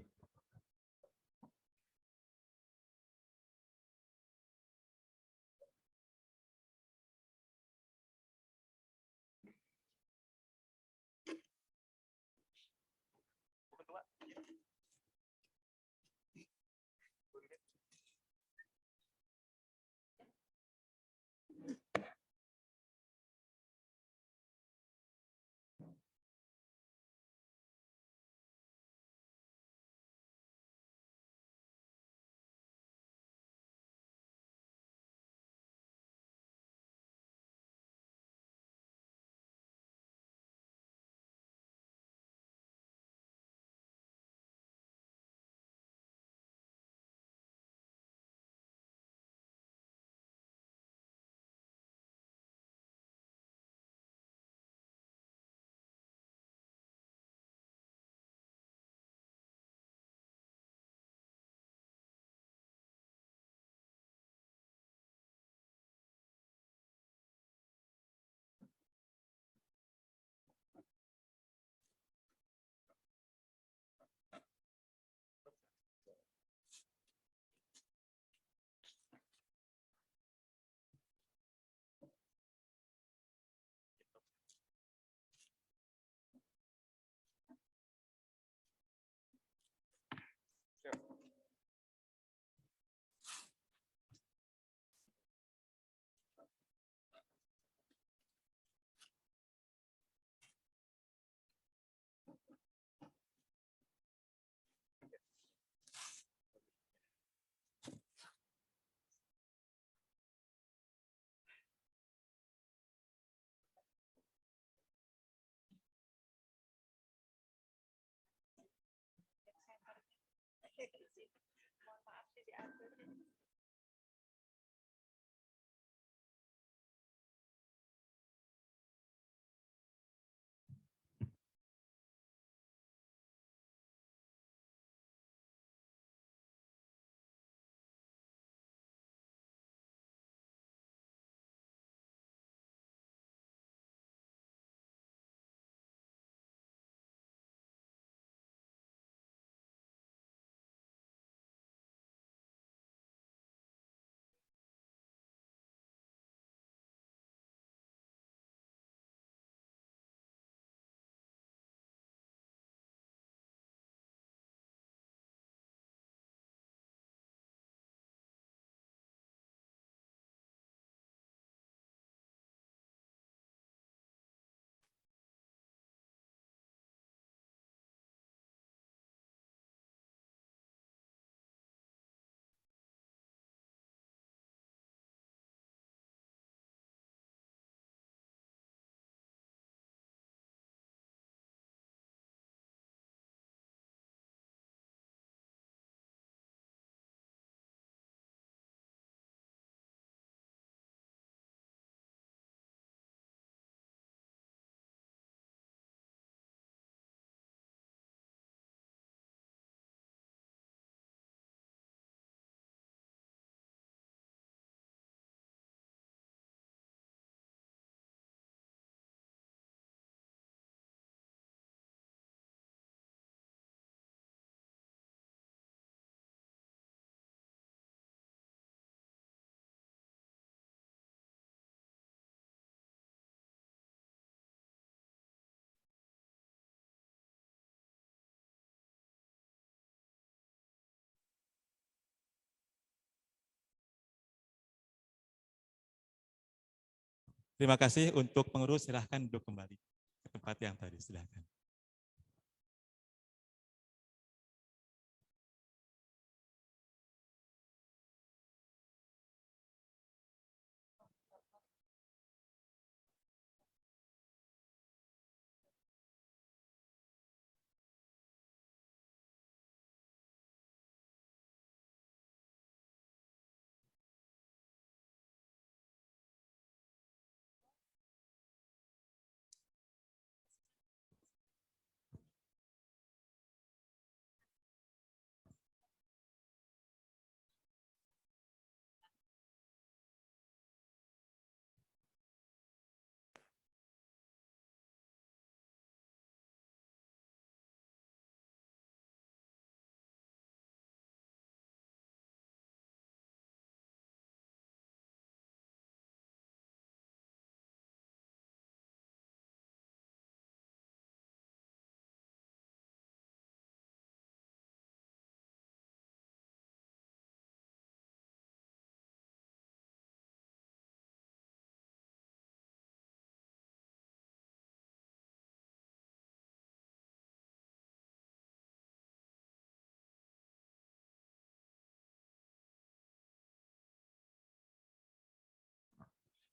Terima kasih. Untuk pengurus silahkan duduk kembali ke tempat yang tadi, silahkan.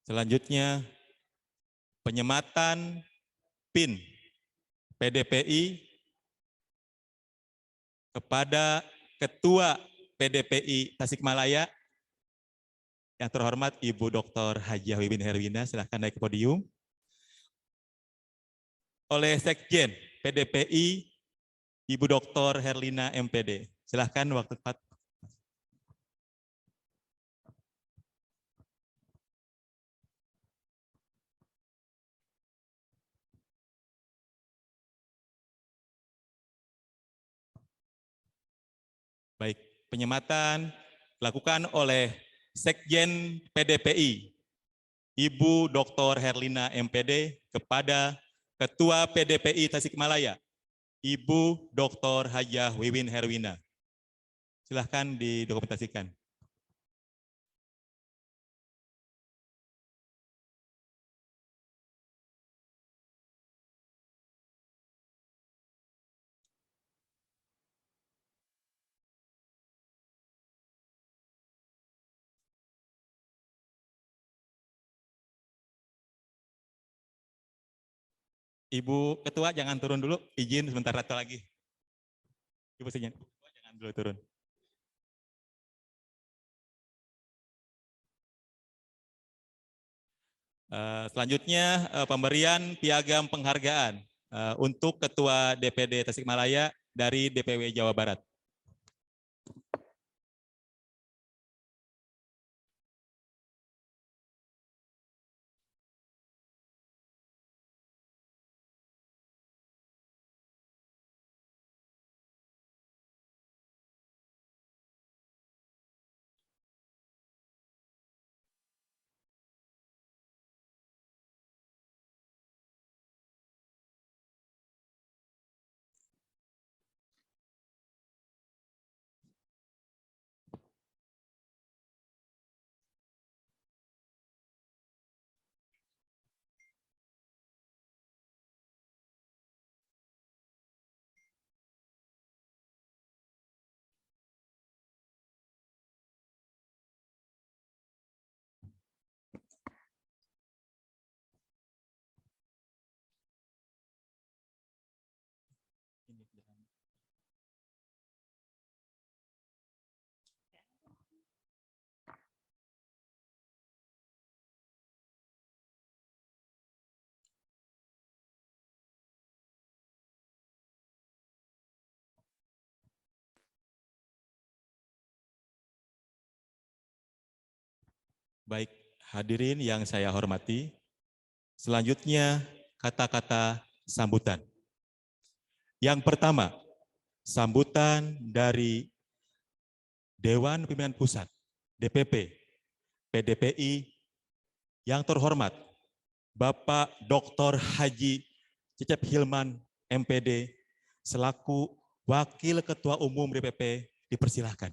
Selanjutnya, penyematan PIN PDPI kepada Ketua PDPI Tasikmalaya, yang terhormat Ibu Dr. Hajah Wiwin Herwina, silahkan naik ke podium. Oleh Sekjen PDPI, Ibu Dr. Herlina MPD. Silahkan waktu tepat. Baik, penyematan dilakukan oleh Sekjen PDPI, Ibu Dr. Herlina MPD kepada Ketua PDPI Tasikmalaya, Ibu Dr. Hajah Wiwin Herwina. Silahkan didokumentasikan. Ibu Ketua jangan turun dulu, izin sebentar satu lagi. Ibu Sekjen, jangan dulu turun. Selanjutnya pemberian piagam penghargaan untuk Ketua DPD Tasikmalaya dari DPW Jawa Barat. Baik, hadirin yang saya hormati, selanjutnya kata-kata sambutan. Yang pertama, sambutan dari Dewan Pimpinan Pusat, DPP, PDPI, yang terhormat Bapak Dr. Haji Cecep Hilman, MPD, selaku Wakil Ketua Umum DPP, dipersilahkan.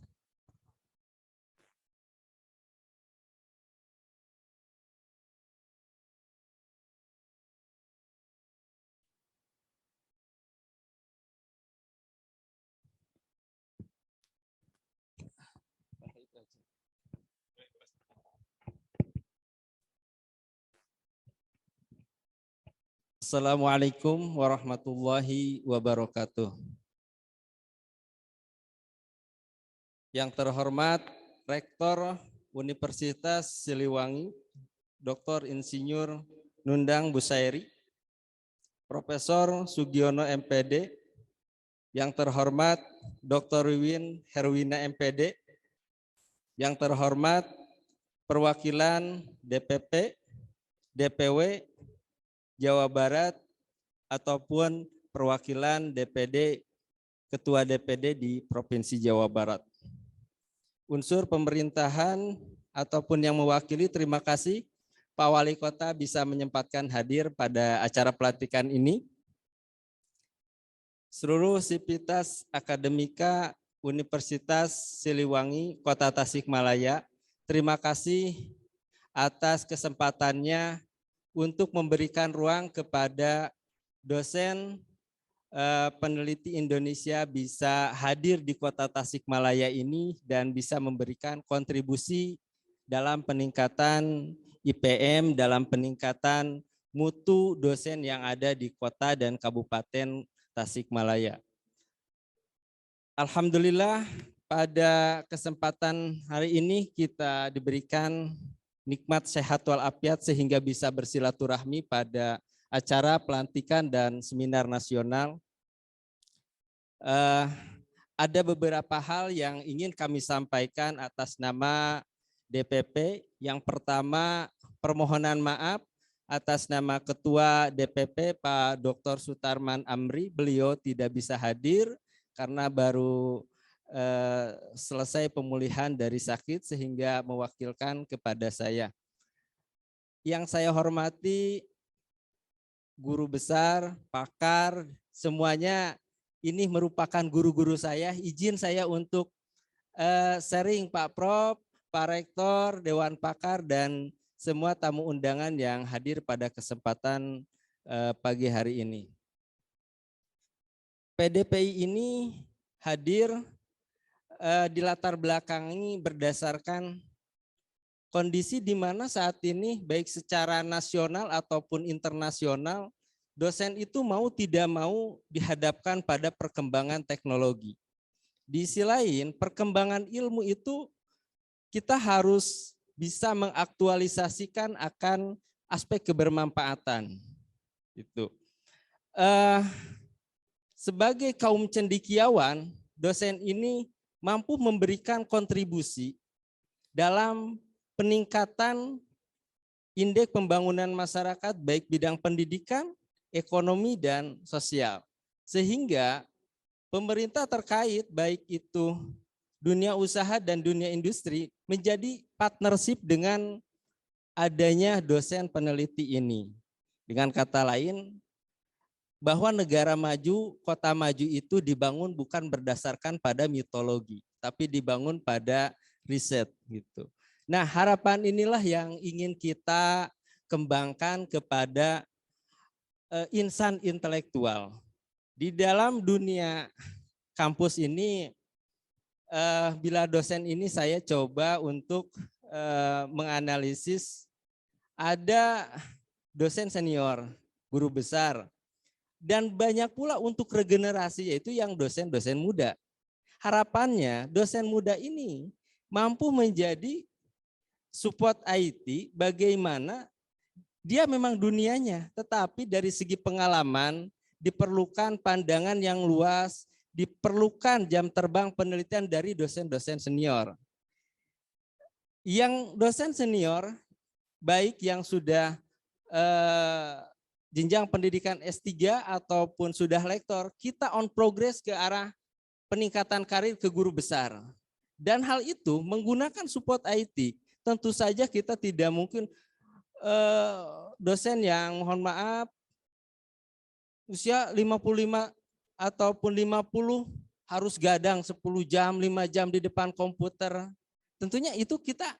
Assalamualaikum warahmatullahi wabarakatuh. Yang terhormat Rektor Universitas Siliwangi, Dr. Insinyur Nundang Busairi, Profesor Sugiono MPD, yang terhormat Dr. Wiwin Herwina MPD, yang terhormat perwakilan DPP, DPW Jawa Barat ataupun perwakilan DPD, Ketua DPD di Provinsi Jawa Barat. Unsur pemerintahan ataupun yang mewakili, terima kasih Pak Wali Kota bisa menyempatkan hadir pada acara pelantikan ini. Seluruh sivitas akademika Universitas Siliwangi, Kota Tasikmalaya, terima kasih atas kesempatannya untuk memberikan ruang kepada dosen peneliti Indonesia bisa hadir di Kota Tasikmalaya ini dan bisa memberikan kontribusi dalam peningkatan IPM, dalam peningkatan mutu dosen yang ada di kota dan kabupaten Tasikmalaya. Alhamdulillah pada kesempatan hari ini kita diberikan nikmat sehat walafiat sehingga bisa bersilaturahmi pada acara pelantikan dan seminar nasional. Ada beberapa hal yang ingin kami sampaikan atas nama DPP. Yang pertama, permohonan maaf atas nama Ketua DPP Pak Dr. Sutarman Amri. Beliau tidak bisa hadir karena baru selesai pemulihan dari sakit sehingga mewakilkan kepada saya. Yang saya hormati guru besar, pakar, semuanya ini merupakan guru-guru saya. Izin saya untuk sharing Pak Prof, Pak Rektor, Dewan Pakar, dan semua tamu undangan yang hadir pada kesempatan pagi hari ini. PDPI ini hadir di latar belakangi berdasarkan kondisi di mana saat ini baik secara nasional ataupun internasional dosen itu mau tidak mau dihadapkan pada perkembangan teknologi. Di sisi lain perkembangan ilmu itu kita harus bisa mengaktualisasikan akan aspek kebermanfaatan. Itu. Sebagai kaum cendekiawan, dosen ini mampu memberikan kontribusi dalam peningkatan indeks pembangunan masyarakat baik bidang pendidikan, ekonomi, dan sosial. Sehingga pemerintah terkait baik itu dunia usaha dan dunia industri menjadi partnership dengan adanya dosen peneliti ini. Dengan kata lain, bahwa negara maju, kota maju itu dibangun bukan berdasarkan pada mitologi, tapi dibangun pada riset gitu. Nah, harapan inilah yang ingin kita kembangkan kepada insan intelektual. Di dalam dunia kampus ini, bila dosen ini saya coba untuk menganalisis, ada dosen senior, guru besar, dan banyak pula untuk regenerasi yaitu yang dosen-dosen muda. Harapannya dosen muda ini mampu menjadi support IT bagaimana dia memang dunianya, tetapi dari segi pengalaman diperlukan pandangan yang luas, diperlukan jam terbang penelitian dari dosen-dosen senior. Yang dosen senior baik yang sudah jenjang pendidikan S3 ataupun sudah lektor, kita on progress ke arah peningkatan karir ke guru besar. Dan hal itu menggunakan support IT. Tentu saja kita tidak mungkin dosen yang mohon maaf usia 55 ataupun 50 harus gadang 10 jam, 5 jam di depan komputer. Tentunya itu kita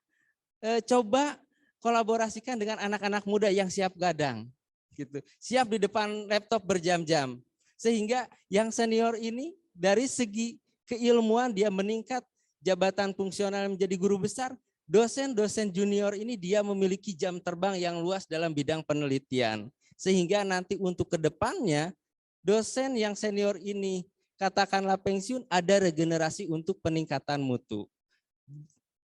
coba kolaborasikan dengan anak-anak muda yang siap gadang. Gitu. Siap di depan laptop berjam-jam. Sehingga yang senior ini dari segi keilmuan dia meningkat, jabatan fungsional menjadi guru besar, dosen-dosen junior ini dia memiliki jam terbang yang luas dalam bidang penelitian. sehingga nanti untuk kedepannya dosen yang senior ini katakanlah pensiun, ada regenerasi untuk peningkatan mutu.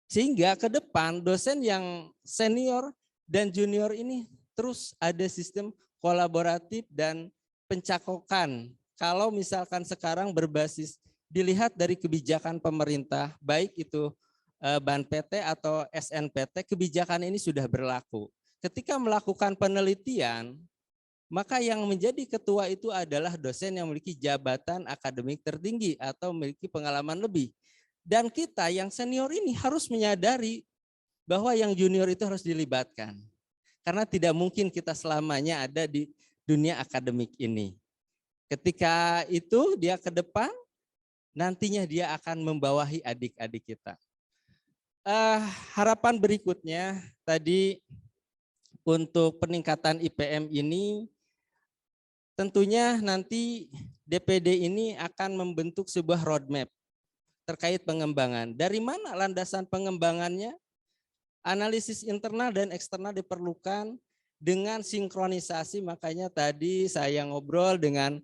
Sehingga ke depan dosen yang senior dan junior ini terus ada sistem kolaboratif dan pencakokan. Kalau misalkan sekarang berbasis dilihat dari kebijakan pemerintah, baik itu BAN PT atau SNPT, kebijakan ini sudah berlaku. Ketika melakukan penelitian, maka yang menjadi ketua itu adalah dosen yang memiliki jabatan akademik tertinggi atau memiliki pengalaman lebih. Dan kita yang senior ini harus menyadari bahwa yang junior itu harus dilibatkan. Karena tidak mungkin kita selamanya ada di dunia akademik ini. Ketika itu dia ke depan, nantinya dia akan membawahi adik-adik kita. Harapan berikutnya tadi untuk peningkatan IPM ini, tentunya nanti DPD ini akan membentuk sebuah roadmap terkait pengembangan. Dari mana landasan pengembangannya? Analisis internal dan eksternal diperlukan dengan sinkronisasi, makanya tadi saya ngobrol dengan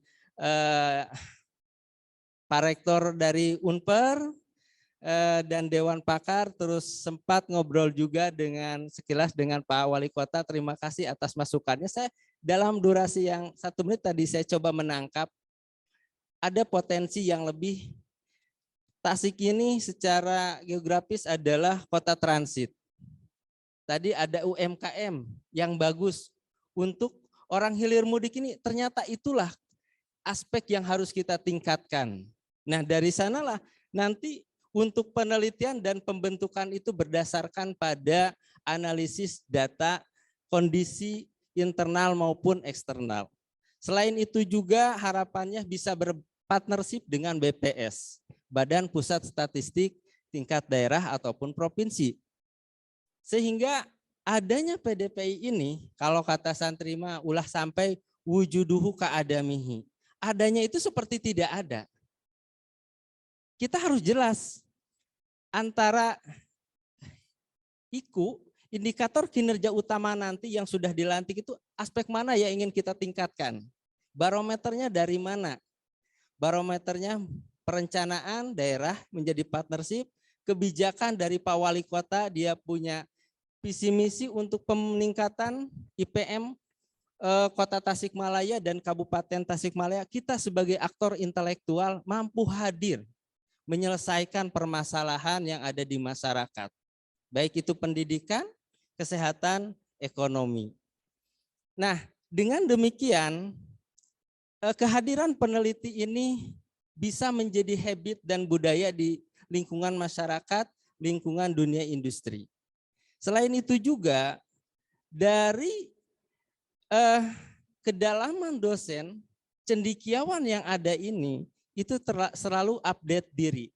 Pak Rektor dari Unper dan Dewan Pakar, terus sempat ngobrol juga dengan sekilas dengan Pak Wali Kota. Terima kasih atas masukannya. Saya dalam durasi yang 1 menit tadi saya coba menangkap ada potensi yang lebih. Tasik ini secara geografis adalah kota transit. Tadi ada UMKM yang bagus untuk orang hilir mudik ini, ternyata itulah aspek yang harus kita tingkatkan. Nah, dari sanalah nanti untuk penelitian dan pembentukan itu berdasarkan pada analisis data kondisi internal maupun eksternal. Selain itu juga harapannya bisa berpartnership dengan BPS, Badan Pusat Statistik tingkat daerah ataupun provinsi. Sehingga adanya PDPI ini, kalau kata santri mah ulah sampai wujuduhu ka'adamihi. Adanya itu seperti tidak ada. Kita harus jelas antara IKU, indikator kinerja utama nanti yang sudah dilantik itu aspek mana yang ingin kita tingkatkan. Barometernya dari mana? Barometernya perencanaan daerah menjadi partnership, kebijakan dari Pak Wali Kota, dia punya visi misi untuk peningkatan IPM Kota Tasikmalaya dan Kabupaten Tasikmalaya. Kita sebagai aktor intelektual mampu hadir menyelesaikan permasalahan yang ada di masyarakat. Baik itu pendidikan, kesehatan, ekonomi. Nah, dengan demikian kehadiran peneliti ini bisa menjadi habit dan budaya di lingkungan masyarakat, lingkungan dunia industri. Selain itu juga dari kedalaman dosen, cendekiawan yang ada ini itu selalu update diri.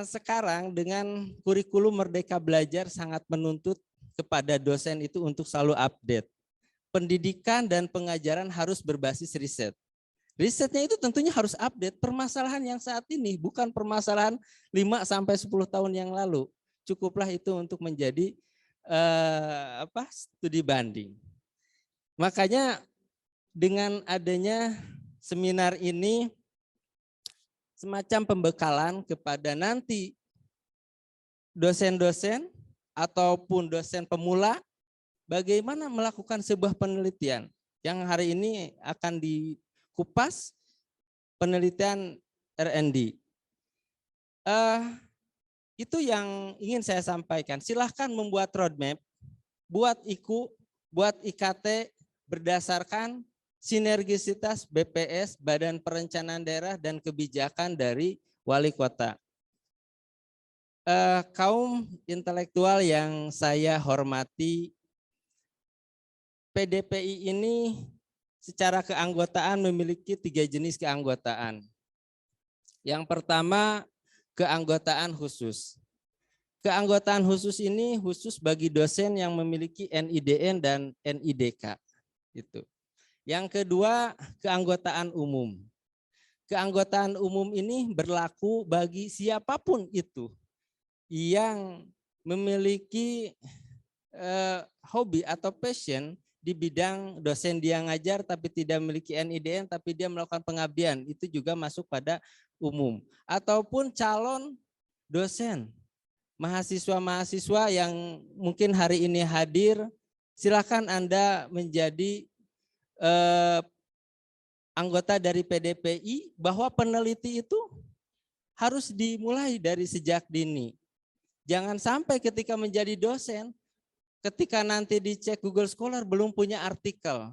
Sekarang dengan kurikulum Merdeka Belajar sangat menuntut kepada dosen itu untuk selalu update. Pendidikan dan pengajaran harus berbasis riset. Risetnya itu tentunya harus update permasalahan yang saat ini, bukan permasalahan 5-10 tahun yang lalu. Cukuplah itu untuk menjadi studi banding. Makanya dengan adanya seminar ini semacam pembekalan kepada nanti dosen-dosen ataupun dosen pemula bagaimana melakukan sebuah penelitian yang hari ini akan dikupas, penelitian R&D. Itu yang ingin saya sampaikan. Silahkan membuat roadmap, buat IKU, buat IKT berdasarkan sinergisitas BPS, Badan Perencanaan Daerah dan kebijakan dari Wali Kota. Kaum intelektual yang saya hormati, PDPI ini secara keanggotaan memiliki 3 jenis keanggotaan. Yang pertama, keanggotaan khusus. Keanggotaan khusus ini khusus bagi dosen yang memiliki NIDN dan NIDK. Itu. Yang kedua, keanggotaan umum. Keanggotaan umum ini berlaku bagi siapapun itu yang memiliki hobi atau passion di di bidang dosen dia ngajar tapi tidak memiliki NIDN tapi dia melakukan pengabdian, itu juga masuk pada umum. Ataupun calon dosen, mahasiswa-mahasiswa yang mungkin hari ini hadir, silakan Anda menjadi anggota dari PDPI, bahwa peneliti itu harus dimulai dari sejak dini. Jangan sampai ketika menjadi dosen, ketika nanti dicek Google Scholar belum punya artikel.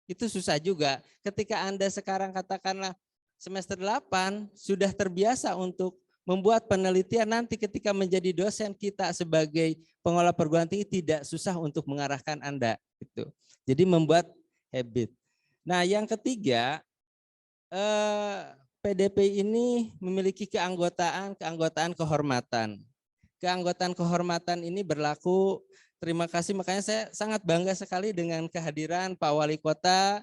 Itu susah juga. Ketika Anda sekarang katakanlah semester 8 sudah terbiasa untuk membuat penelitian, nanti ketika menjadi dosen kita sebagai pengelola perguruan tinggi tidak susah untuk mengarahkan Anda. Gitu. Jadi membuat habit. Nah yang ketiga, PDP ini memiliki keanggotaan kehormatan. Keanggotaan kehormatan ini berlaku. Terima kasih, makanya saya sangat bangga sekali dengan kehadiran Pak Wali Kota,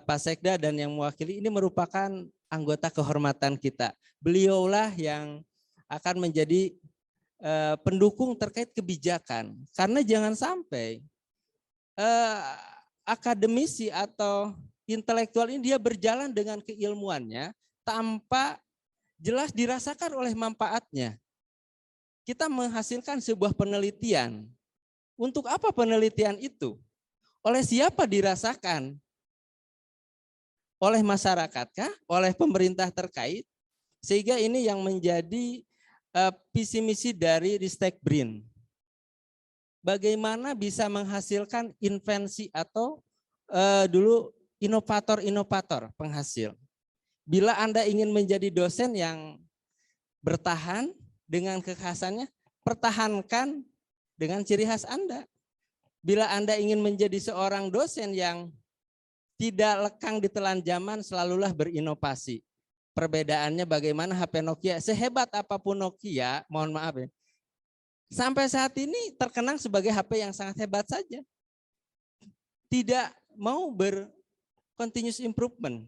Pak Sekda dan yang mewakili. Ini merupakan anggota kehormatan kita. Beliaulah yang akan menjadi pendukung terkait kebijakan. Karena jangan sampai akademisi atau intelektual ini dia berjalan dengan keilmuannya tanpa jelas dirasakan oleh manfaatnya. Kita menghasilkan sebuah penelitian. Untuk apa penelitian itu? Oleh siapa dirasakan? Oleh masyarakatkah? Oleh pemerintah terkait? Sehingga ini yang menjadi visi misi dari Ristek BRIN. Bagaimana bisa menghasilkan invensi atau dulu inovator-inovator penghasil. Bila Anda ingin menjadi dosen yang bertahan dengan kekhasannya, pertahankan dengan ciri khas Anda. Bila Anda ingin menjadi seorang dosen yang tidak lekang ditelan zaman, selalulah berinovasi. Perbedaannya bagaimana HP Nokia, sehebat apapun Nokia, mohon maaf ya, sampai saat ini terkenang sebagai HP yang sangat hebat saja. Tidak mau continuous improvement.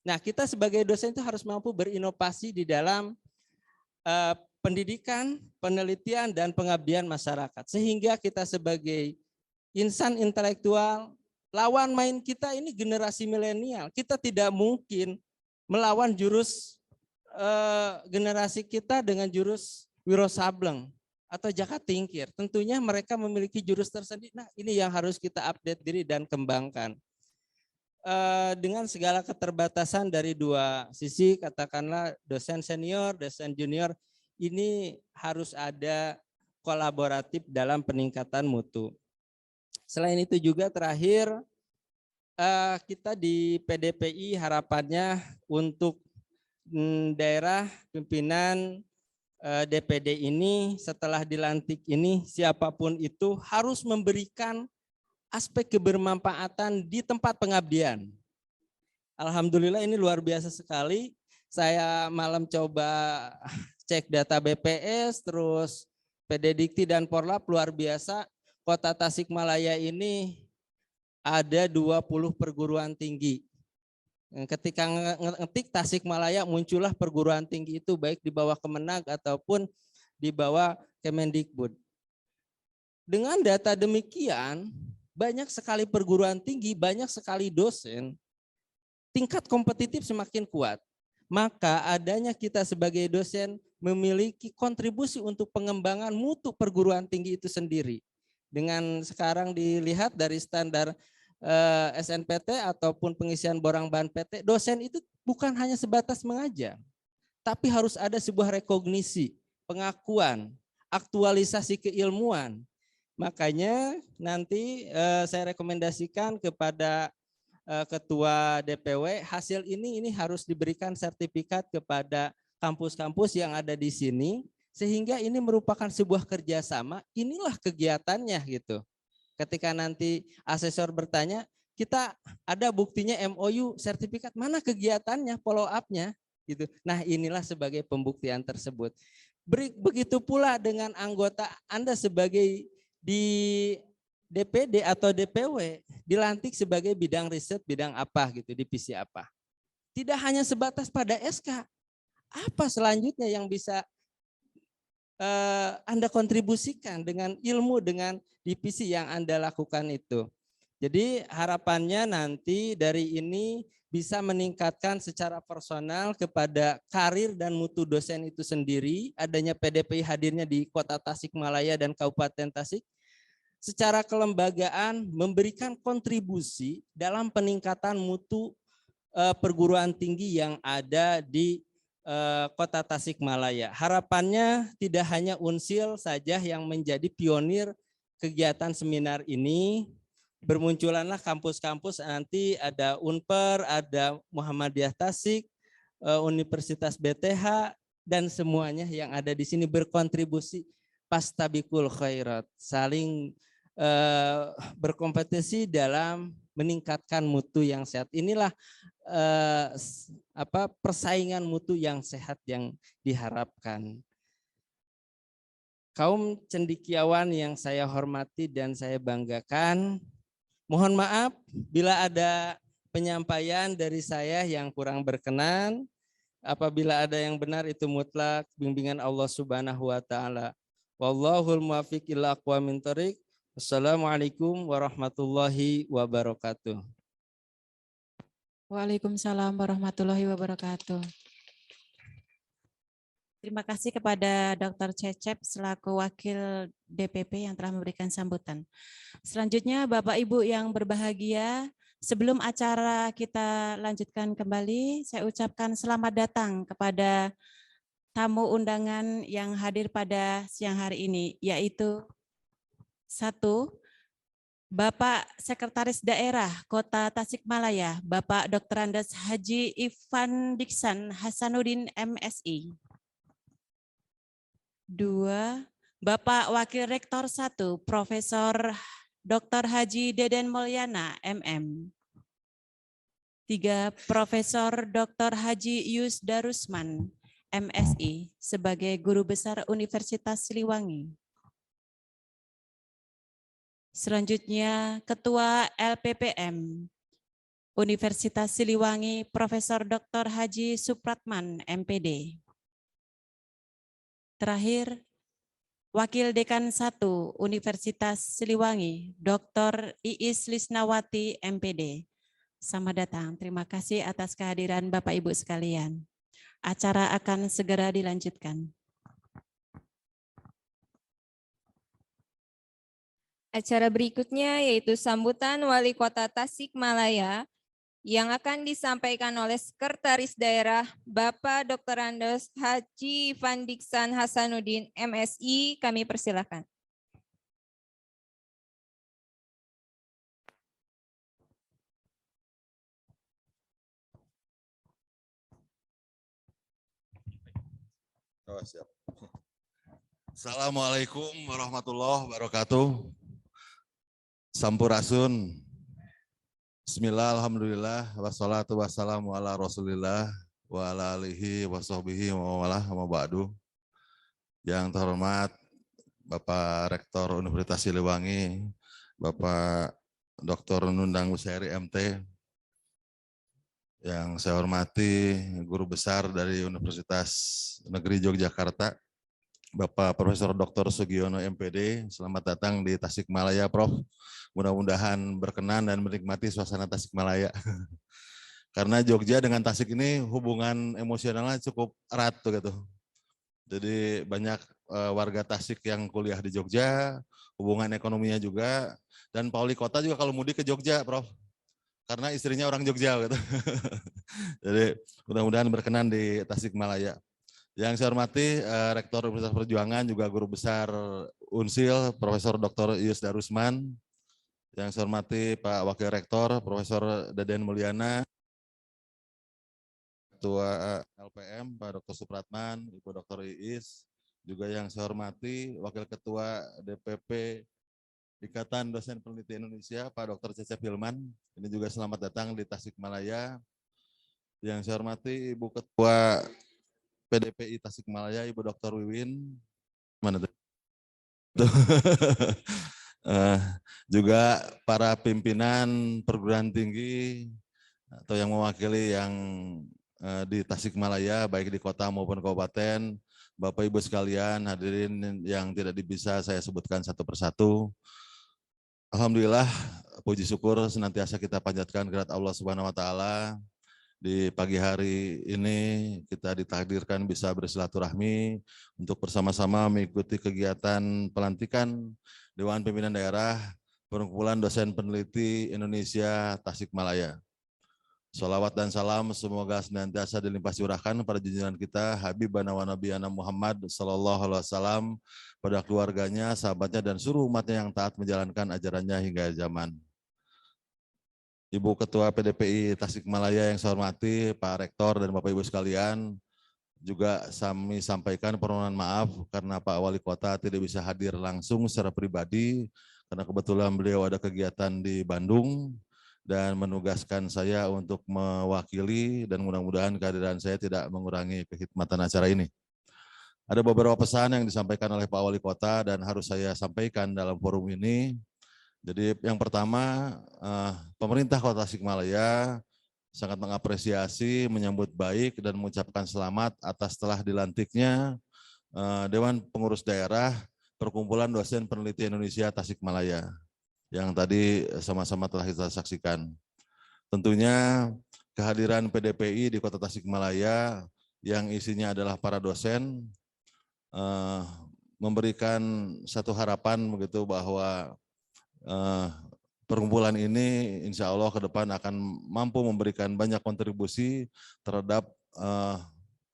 Nah, kita sebagai dosen itu harus mampu berinovasi di dalam pendidikan, penelitian, dan pengabdian masyarakat. Sehingga kita sebagai insan intelektual, lawan main kita ini generasi milenial. Kita tidak mungkin melawan jurus generasi kita dengan jurus Wiro Sableng atau Jaka Tingkir. Tentunya mereka memiliki jurus tersendiri. Nah, ini yang harus kita update diri dan kembangkan. Dengan segala keterbatasan dari dua sisi, katakanlah dosen senior, dosen junior, ini harus ada kolaboratif dalam peningkatan mutu. Selain itu juga terakhir, kita di PDPI harapannya untuk daerah pimpinan DPD ini setelah dilantik ini siapapun itu harus memberikan aspek kebermanfaatan di tempat pengabdian. Alhamdulillah ini luar biasa sekali. Saya malam coba cek data BPS, terus PDDikti dan Porlab luar biasa. Kota Tasikmalaya ini ada 20 perguruan tinggi. Ketika ngetik Tasikmalaya muncullah perguruan tinggi itu baik di bawah Kemenag ataupun di bawah Kemendikbud. Dengan data demikian, banyak sekali perguruan tinggi, banyak sekali dosen, tingkat kompetitif semakin kuat. Maka adanya kita sebagai dosen memiliki kontribusi untuk pengembangan mutu perguruan tinggi itu sendiri. Dengan sekarang dilihat dari standar SNPT ataupun pengisian borang bahan PT, dosen itu bukan hanya sebatas mengajar, tapi harus ada sebuah rekognisi, pengakuan, aktualisasi keilmuan. Makanya nanti saya rekomendasikan kepada Ketua DPW, hasil ini harus diberikan sertifikat kepada kampus-kampus yang ada di sini, sehingga ini merupakan sebuah kerjasama. Inilah kegiatannya gitu. Ketika nanti asesor bertanya, kita ada buktinya MOU, sertifikat, mana kegiatannya, follow up-nya gitu. Nah, inilah sebagai pembuktian tersebut. Begitu pula dengan anggota Anda sebagai di DPD atau DPW dilantik sebagai bidang riset, bidang apa gitu, divisi apa. Tidak hanya sebatas pada SK. Apa selanjutnya yang bisa Anda kontribusikan dengan ilmu, dengan divisi yang Anda lakukan itu. Jadi harapannya nanti dari ini bisa meningkatkan secara personal kepada karir dan mutu dosen itu sendiri, adanya PDPI hadirnya di Kota Tasikmalaya dan Kabupaten Tasik, secara kelembagaan memberikan kontribusi dalam peningkatan mutu perguruan tinggi yang ada di Kota Tasikmalaya. Harapannya tidak hanya Unsil saja yang menjadi pionir kegiatan seminar ini, bermunculanlah kampus-kampus, nanti ada Unper, ada Muhammadiyah Tasik, Universitas BTH, dan semuanya yang ada di sini berkontribusi pastabikul khairat, saling berkompetisi dalam meningkatkan mutu yang sehat. Inilah persaingan mutu yang sehat yang diharapkan. Kaum cendekiawan yang saya hormati dan saya banggakan, mohon maaf bila ada penyampaian dari saya yang kurang berkenan. Apabila ada yang benar itu mutlak bimbingan Allah Subhanahu wa taala. Wallahul muwaffiq ila aqwamit thoriq. Wassalamualaikum warahmatullahi wabarakatuh. Waalaikumsalam warahmatullahi wabarakatuh. Terima kasih kepada Dr. Cecep selaku Wakil DPP yang telah memberikan sambutan. Selanjutnya Bapak Ibu yang berbahagia, sebelum acara kita lanjutkan kembali, saya ucapkan selamat datang kepada tamu undangan yang hadir pada siang hari ini, yaitu 1. Bapak Sekretaris Daerah Kota Tasikmalaya, Bapak Dr. Andes Haji Ivan Diksan Hasanuddin MSI. 2. Bapak Wakil Rektor 1, Profesor Dr. Haji Deden Mulyana MM. 3. Profesor Dr. Haji Yus Darusman MSI sebagai Guru Besar Universitas Siliwangi. Selanjutnya Ketua LPPM Universitas Siliwangi Profesor Dr. Haji Supratman MPD. Terakhir Wakil Dekan 1 Universitas Siliwangi Dr. Iis Lisnawati MPD. Selamat datang. Terima kasih atas kehadiran Bapak Ibu sekalian. Acara akan segera dilanjutkan. Acara berikutnya yaitu sambutan Wali Kota Tasikmalaya yang akan disampaikan oleh Sekretaris Daerah Bapak Dr. Andes Haji Ivan Diksan Hasanuddin MSI. Kami persilakan. Oh, siap. Assalamualaikum warahmatullahi wabarakatuh. Sampurasun. Bismillah, alhamdulillah, wassalatu wassalamu ala rasulillah, wa ala alihi wa sahbihi wa mawalah wa ba'du. Yang terhormat Bapak Rektor Universitas Siliwangi, Bapak Dr. Nundang Busairi MT, yang saya hormati Guru Besar dari Universitas Negeri Yogyakarta, Bapak Profesor Dr. Sugiono MPD, selamat datang di Tasikmalaya, Prof. Mudah-mudahan berkenan dan menikmati suasana Tasikmalaya. Karena Jogja dengan Tasik ini hubungan emosionalnya cukup erat tuh gitu. Jadi banyak warga Tasik yang kuliah di Jogja, hubungan ekonominya juga, dan Pak Wali Kota juga kalau mudik ke Jogja, Prof. Karena istrinya orang Jogja gitu. Jadi mudah-mudahan berkenan di Tasikmalaya. Yang saya hormati Rektor Universitas Perjuangan juga Guru Besar Unsil Profesor Dr. Yus Darusman. Yang saya hormati Pak Wakil Rektor Profesor Deden Mulyana, Ketua LPM Pak Dr. Supratman, Ibu Dr. Iis. Juga yang saya hormati Wakil Ketua DPP Ikatan Dosen Peneliti Indonesia Pak Dr. Cecep Hilman. Ini juga selamat datang di Tasikmalaya. Yang saya hormati Ibu Ketua PDPI Tasikmalaya, Ibu Dr. Wiwin. Mana tuh? Juga para pimpinan perguruan tinggi atau yang mewakili yang di Tasikmalaya, baik di kota maupun kabupaten, Bapak Ibu sekalian, hadirin yang tidak bisa saya sebutkan satu persatu. Alhamdulillah, puji syukur senantiasa kita panjatkan kehadirat Allah Subhanahu wa taala. Di pagi hari ini kita ditakdirkan bisa bersilaturahmi untuk bersama-sama mengikuti kegiatan pelantikan Dewan Pimpinan Daerah Perkumpulan Dosen Peneliti Indonesia Tasikmalaya. Sholawat dan salam semoga senantiasa dilimpah curahkan pada junjungan kita Habibana wa Nabiyana Muhammad sallallahu alaihi wasallam, pada keluarganya, sahabatnya dan seluruh umatnya yang taat menjalankan ajarannya hingga zaman. Ibu Ketua PDPI Tasikmalaya yang saya hormati, Pak Rektor dan Bapak Ibu sekalian, juga kami sampaikan permohonan maaf karena Pak Wali Kota tidak bisa hadir langsung secara pribadi karena kebetulan beliau ada kegiatan di Bandung dan menugaskan saya untuk mewakili, dan mudah-mudahan kehadiran saya tidak mengurangi kekhidmatan acara ini. Ada beberapa pesan yang disampaikan oleh Pak Wali Kota dan harus saya sampaikan dalam forum ini. Jadi yang pertama, pemerintah Kota Tasikmalaya sangat mengapresiasi, menyambut baik dan mengucapkan selamat atas telah dilantiknya Dewan Pengurus Daerah Perkumpulan Dosen Peneliti Indonesia Tasikmalaya yang tadi sama-sama telah kita saksikan. Tentunya kehadiran PDPI di Kota Tasikmalaya yang isinya adalah para dosen memberikan satu harapan begitu bahwa perkumpulan ini insya Allah ke depan akan mampu memberikan banyak kontribusi terhadap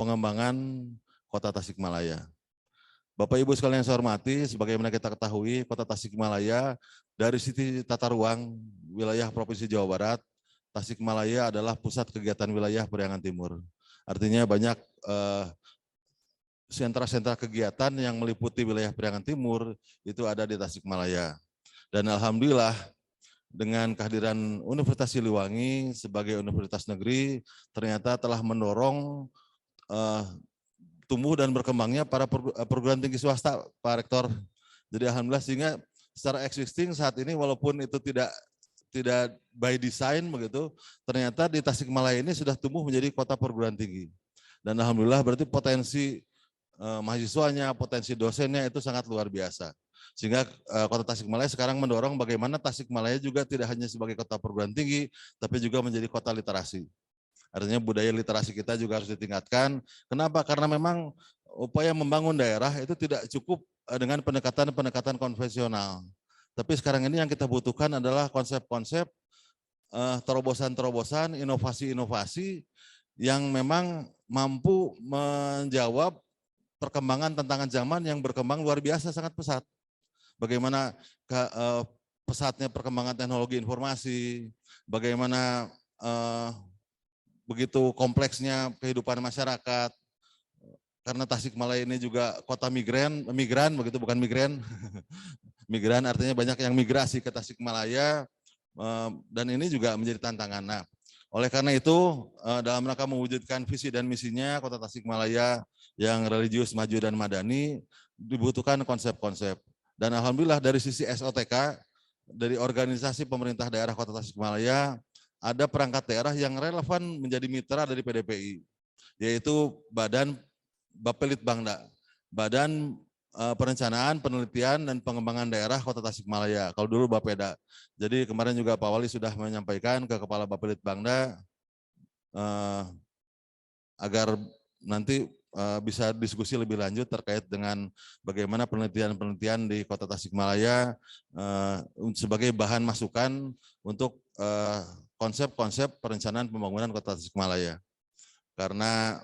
pengembangan Kota Tasikmalaya. Bapak Ibu sekalian yang saya hormati, sebagaimana kita ketahui Kota Tasikmalaya dari sisi tata ruang wilayah Provinsi Jawa Barat, Tasikmalaya adalah pusat kegiatan wilayah Priangan Timur. Artinya banyak sentra-sentra kegiatan yang meliputi wilayah Priangan Timur itu ada di Tasikmalaya. Dan alhamdulillah dengan kehadiran Universitas Siliwangi sebagai universitas negeri ternyata telah mendorong tumbuh dan berkembangnya para perguruan tinggi swasta, Pak Rektor. Jadi alhamdulillah sehingga secara existing saat ini walaupun itu tidak by design begitu, ternyata di Tasikmalaya ini sudah tumbuh menjadi kota perguruan tinggi. Dan alhamdulillah berarti potensi mahasiswanya, potensi dosennya itu sangat luar biasa. Sehingga Kota Tasikmalaya sekarang mendorong bagaimana Tasikmalaya juga tidak hanya sebagai kota perguruan tinggi, tapi juga menjadi kota literasi. Artinya budaya literasi kita juga harus ditingkatkan. Kenapa? Karena memang upaya membangun daerah itu tidak cukup dengan pendekatan-pendekatan konvensional. Tapi sekarang ini yang kita butuhkan adalah konsep-konsep, terobosan-terobosan, inovasi-inovasi yang memang mampu menjawab perkembangan tantangan zaman yang berkembang luar biasa sangat pesat. Bagaimana pesatnya perkembangan teknologi informasi, bagaimana begitu kompleksnya kehidupan masyarakat. Karena Tasikmalaya ini juga kota migran begitu, bukan migran. Migran artinya banyak yang migrasi ke Tasikmalaya dan ini juga menjadi tantangan. Nah, oleh karena itu dalam rangka mewujudkan visi dan misinya Kota Tasikmalaya yang religius, maju dan madani dibutuhkan konsep-konsep. Dan alhamdulillah dari sisi SOTK, dari organisasi pemerintah daerah Kota Tasikmalaya, ada perangkat daerah yang relevan menjadi mitra dari PDPI, yaitu Badan Bapelitbangda, Badan Perencanaan, Penelitian, dan Pengembangan Daerah Kota Tasikmalaya. Kalau dulu Bapeda. Jadi kemarin juga Pak Wali sudah menyampaikan ke Kepala Bapelitbangda agar nanti bisa diskusi lebih lanjut terkait dengan bagaimana penelitian-penelitian di Kota Tasikmalaya sebagai bahan masukan untuk konsep-konsep perencanaan pembangunan Kota Tasikmalaya. Karena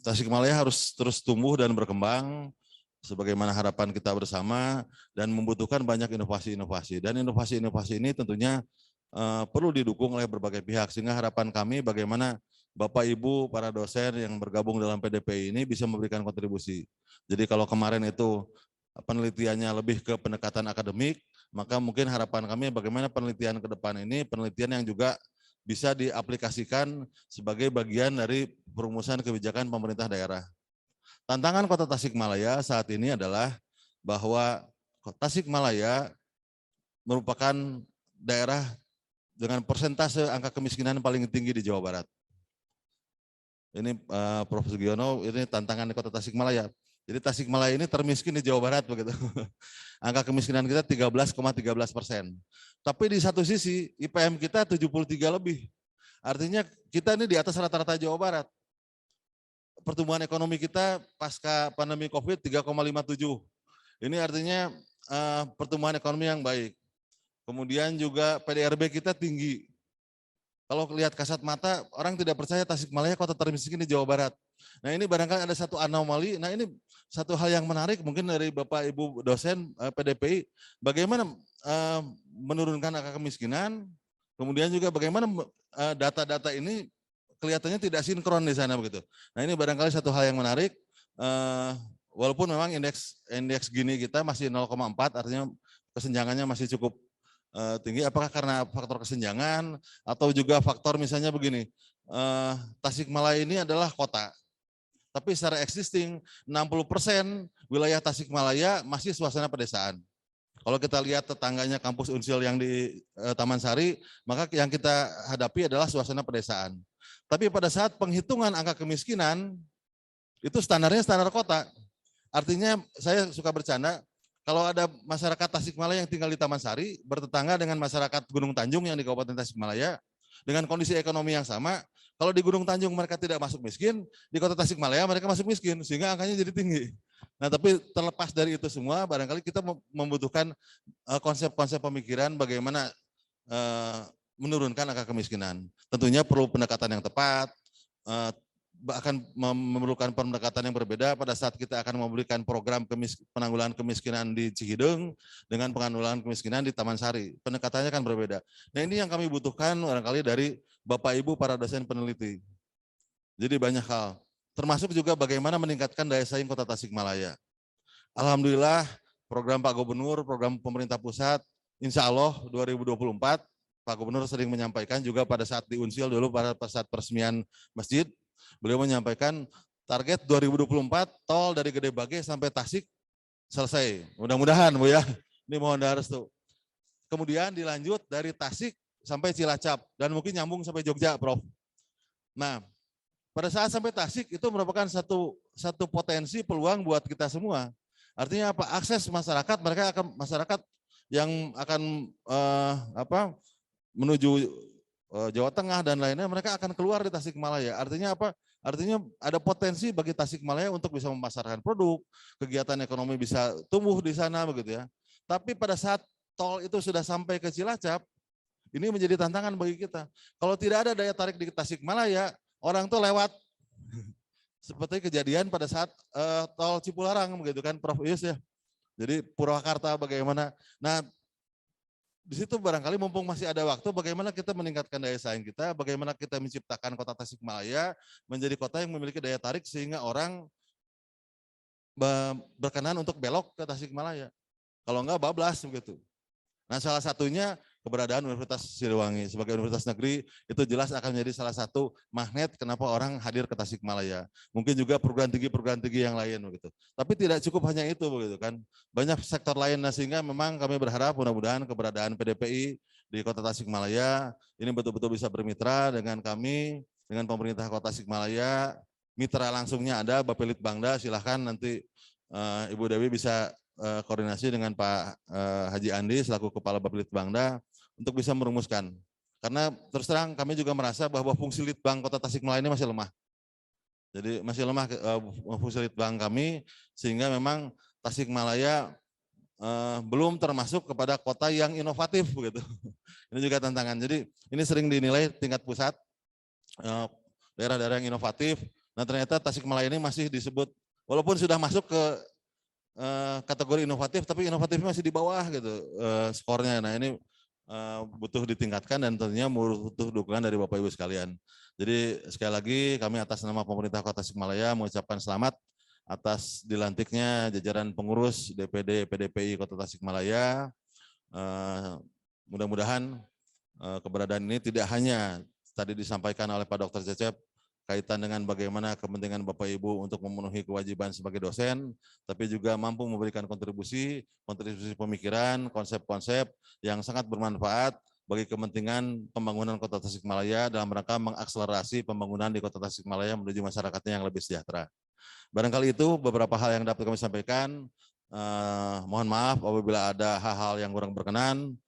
Tasikmalaya harus terus tumbuh dan berkembang sebagaimana harapan kita bersama dan membutuhkan banyak inovasi-inovasi. Dan inovasi-inovasi ini tentunya perlu didukung oleh berbagai pihak, sehingga harapan kami bagaimana Bapak Ibu para dosen yang bergabung dalam PDPI ini bisa memberikan kontribusi. Jadi kalau kemarin itu penelitiannya lebih ke pendekatan akademik, maka mungkin harapan kami bagaimana penelitian ke depan ini penelitian yang juga bisa diaplikasikan sebagai bagian dari perumusan kebijakan pemerintah daerah. Tantangan Kota Tasikmalaya saat ini adalah bahwa Tasikmalaya merupakan daerah dengan persentase angka kemiskinan paling tinggi di Jawa Barat. Ini Prof. Sugiono, ini tantangan di Kota Tasikmalaya. Jadi Tasikmalaya ini termiskin di Jawa Barat begitu. Angka kemiskinan kita 13,13%. Tapi di satu sisi IPM kita 73 lebih. Artinya kita ini di atas rata-rata Jawa Barat. Pertumbuhan ekonomi kita pasca pandemi COVID 3,57. Ini artinya pertumbuhan ekonomi yang baik. Kemudian juga PDRB kita tinggi. Kalau lihat kasat mata, orang tidak percaya Tasikmalaya kota termiskin di Jawa Barat. Nah ini barangkali ada satu anomali, nah ini satu hal yang menarik mungkin dari Bapak Ibu dosen PDPI, bagaimana menurunkan angka kemiskinan, kemudian juga bagaimana data-data ini kelihatannya tidak sinkron di sana begitu. Nah ini barangkali satu hal yang menarik, walaupun memang indeks Gini kita masih 0,4, artinya kesenjangannya masih cukup tinggi. Apakah karena faktor kesenjangan atau juga faktor misalnya begini, Tasikmalaya ini adalah kota, tapi secara existing 60% wilayah Tasikmalaya masih suasana pedesaan. Kalau kita lihat tetangganya kampus Unsil yang di Taman Sari, maka yang kita hadapi adalah suasana pedesaan. Tapi pada saat penghitungan angka kemiskinan, itu standarnya standar kota. Artinya saya suka bercanda, kalau ada masyarakat Tasikmalaya yang tinggal di Taman Sari, bertetangga dengan masyarakat Gunung Tanjung yang di Kabupaten Tasikmalaya, dengan kondisi ekonomi yang sama, kalau di Gunung Tanjung mereka tidak masuk miskin, di kota Tasikmalaya mereka masuk miskin, sehingga angkanya jadi tinggi. Nah tapi terlepas dari itu semua, barangkali kita membutuhkan konsep-konsep pemikiran bagaimana menurunkan angka kemiskinan. Tentunya perlu pendekatan yang tepat, akan memerlukan pendekatan yang berbeda pada saat kita akan memberikan program penanggulangan kemiskinan di Cihideng dengan penanggulangan kemiskinan di Taman Sari. Pendekatannya kan berbeda. Nah ini yang kami butuhkan barangkali dari Bapak Ibu para dosen peneliti. Jadi banyak hal, termasuk juga bagaimana meningkatkan daya saing kota Tasikmalaya. Alhamdulillah program Pak Gubernur, program pemerintah pusat, insya Allah 2024, Pak Gubernur sering menyampaikan juga pada saat di Unsil dulu pada saat peresmian masjid, beliau menyampaikan target 2024 tol dari Gede Bage sampai Tasik selesai. Mudah-mudahan Bu ya. Ini mohon restu. Kemudian dilanjut dari Tasik sampai Cilacap dan mungkin nyambung sampai Jogja, Prof. Nah, pada saat sampai Tasik itu merupakan satu potensi peluang buat kita semua. Artinya apa? Akses masyarakat, mereka akan masyarakat yang akan menuju Jawa Tengah dan lainnya, mereka akan keluar di Tasikmalaya. Artinya apa? Artinya ada potensi bagi Tasikmalaya untuk bisa memasarkan produk, kegiatan ekonomi bisa tumbuh di sana begitu ya. Tapi pada saat tol itu sudah sampai ke Cilacap, ini menjadi tantangan bagi kita. Kalau tidak ada daya tarik di Tasikmalaya, orang tuh lewat. Seperti kejadian pada saat tol Cipularang begitu kan Prof Ius ya. Jadi Purwakarta bagaimana. Nah, di situ barangkali mumpung masih ada waktu, bagaimana kita meningkatkan daya saing kita, bagaimana kita menciptakan kota Tasikmalaya menjadi kota yang memiliki daya tarik sehingga orang berkenan untuk belok ke Tasikmalaya. Kalau enggak bablas begitu. Nah salah satunya keberadaan Universitas Siliwangi sebagai universitas negeri itu jelas akan menjadi salah satu magnet kenapa orang hadir ke Tasikmalaya. Mungkin juga perguruan tinggi yang lain begitu. Tapi tidak cukup hanya itu begitu kan. Banyak sektor lain, nah sehingga memang kami berharap mudah-mudahan keberadaan PDPI di Kota Tasikmalaya ini betul-betul bisa bermitra dengan kami, dengan pemerintah Kota Tasikmalaya. Mitra langsungnya ada Bapelit Bangda, silahkan nanti Ibu Dewi bisa koordinasi dengan Pak Haji Andi selaku Kepala Bapelit Bangda untuk bisa merumuskan. Karena terus terang kami juga merasa bahwa fungsi Litbang Kota Tasikmalaya ini masih lemah. Jadi masih lemah fungsi Litbang kami, sehingga memang Tasikmalaya belum termasuk kepada kota yang inovatif begitu. Ini juga tantangan. Jadi ini sering dinilai tingkat pusat daerah-daerah yang inovatif. Nah ternyata Tasikmalaya ini masih disebut walaupun sudah masuk ke kategori inovatif, tapi inovatifnya masih di bawah gitu skornya. Nah ini butuh ditingkatkan dan tentunya butuh dukungan dari Bapak Ibu sekalian. Jadi sekali lagi kami atas nama pemerintah Kota Tasikmalaya mengucapkan selamat atas dilantiknya jajaran pengurus DPD PDPI Kota Tasikmalaya. Mudah-mudahan keberadaan ini tidak hanya tadi disampaikan oleh Pak Dr. Cecep kaitan dengan bagaimana kepentingan Bapak Ibu untuk memenuhi kewajiban sebagai dosen, tapi juga mampu memberikan kontribusi pemikiran, konsep-konsep yang sangat bermanfaat bagi kepentingan pembangunan Kota Tasikmalaya dalam rangka mengakselerasi pembangunan di Kota Tasikmalaya menuju masyarakatnya yang lebih sejahtera. Barangkali itu beberapa hal yang dapat kami sampaikan. Mohon maaf apabila ada hal-hal yang kurang berkenan.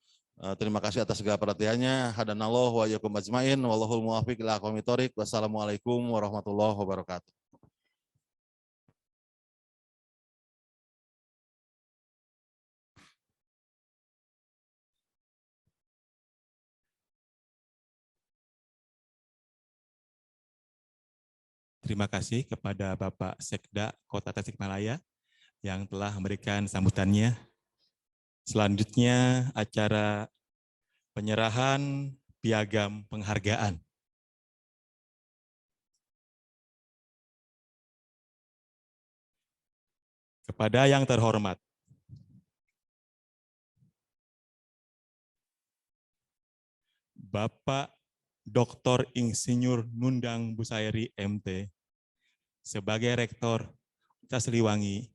Terima kasih atas segala perhatiannya. Hadanallah wa iyyakum ajmain. Wallahul muwaffiq ila aqwamit thoriq. Wassalamualaikum warahmatullahi wabarakatuh. Terima kasih kepada Bapak Sekda Kota Tasikmalaya yang telah memberikan sambutannya. Selanjutnya acara penyerahan piagam penghargaan. Kepada yang terhormat Bapak Dr. Insinyur Nundang Busairi MT sebagai Rektor Universitas Siliwangi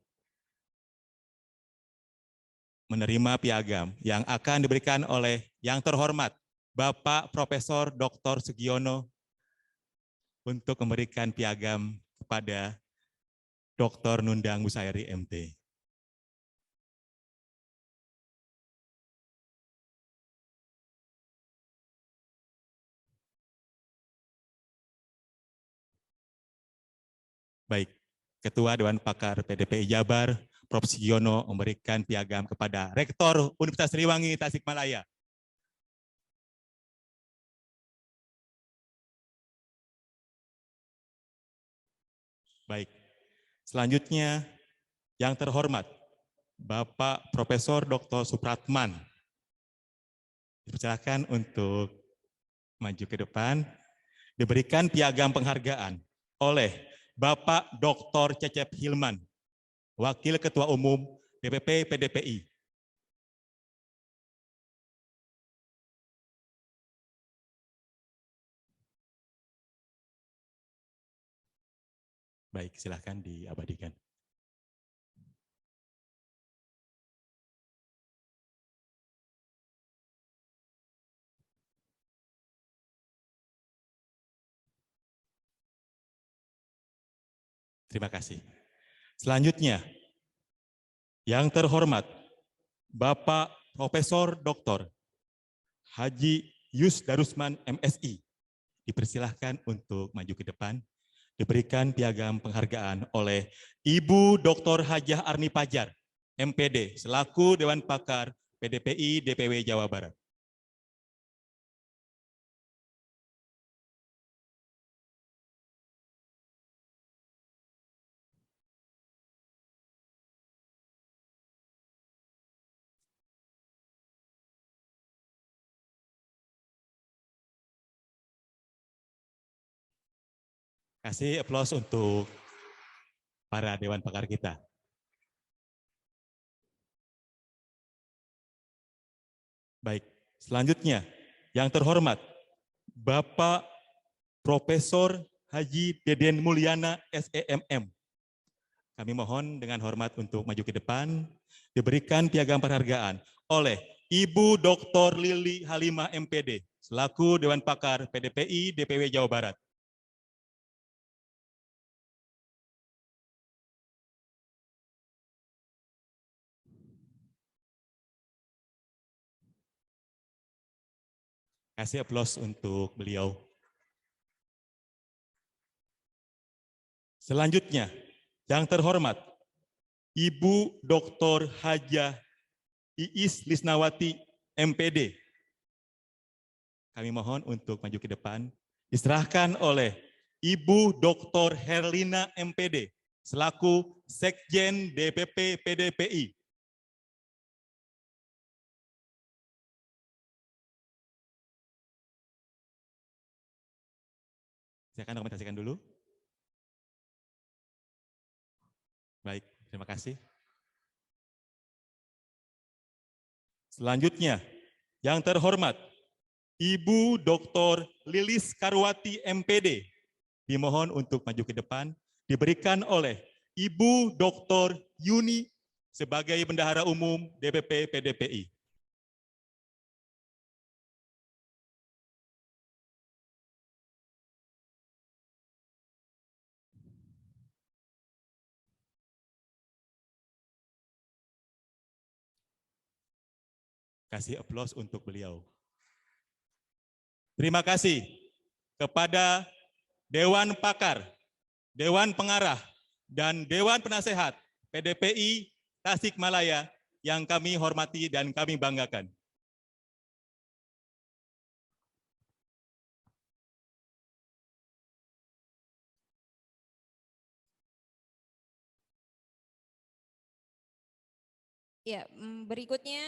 menerima piagam yang akan diberikan oleh yang terhormat Bapak Profesor Dr. Sugiono untuk memberikan piagam kepada Dr. Nundang Busairi MT. Baik, Ketua Dewan Pakar PDPI Jabar, Prof. Sugiono memberikan piagam kepada Rektor Universitas Siliwangi Tasikmalaya. Baik, selanjutnya yang terhormat Bapak Profesor Dr. Supratman. Dipersilakan untuk maju ke depan, diberikan piagam penghargaan oleh Bapak Dr. Cecep Hilman, Wakil Ketua Umum DPP PDPI. Baik, silakan diabadikan. Terima kasih. Selanjutnya, yang terhormat Bapak Profesor Dr. Haji Yus Darusman MSI, dipersilahkan untuk maju ke depan, diberikan piagam penghargaan oleh Ibu Dr. Hajah Arni Pajar, MPD, selaku Dewan Pakar PDPI DPW Jawa Barat. Kasih aplaus untuk para Dewan Pakar kita. Baik, selanjutnya yang terhormat Bapak Profesor Haji Deden Mulyana SEMM. Kami mohon dengan hormat untuk maju ke depan, diberikan piagam penghargaan oleh Ibu Dr. Lili Halimah MPD, selaku Dewan Pakar PDPI DPW Jawa Barat. Kasih aplaus untuk beliau. Selanjutnya, yang terhormat, Ibu Dr. Hajah Iis Lisnawati, MPD. Kami mohon untuk maju ke depan, diserahkan oleh Ibu Dr. Herlina, MPD, selaku Sekjen DPP PDPI. Saya akan dokumentasikan dulu. Baik, terima kasih. Selanjutnya, yang terhormat, Ibu Dr. Lilis Karwati MPD, dimohon untuk maju ke depan, diberikan oleh Ibu Dr. Yuni sebagai Bendahara Umum DPP PDPI. Kasih aplaus untuk beliau. Terima kasih kepada Dewan Pakar, Dewan Pengarah, dan Dewan Penasehat PDPI Tasikmalaya yang kami hormati dan kami banggakan. Ya, berikutnya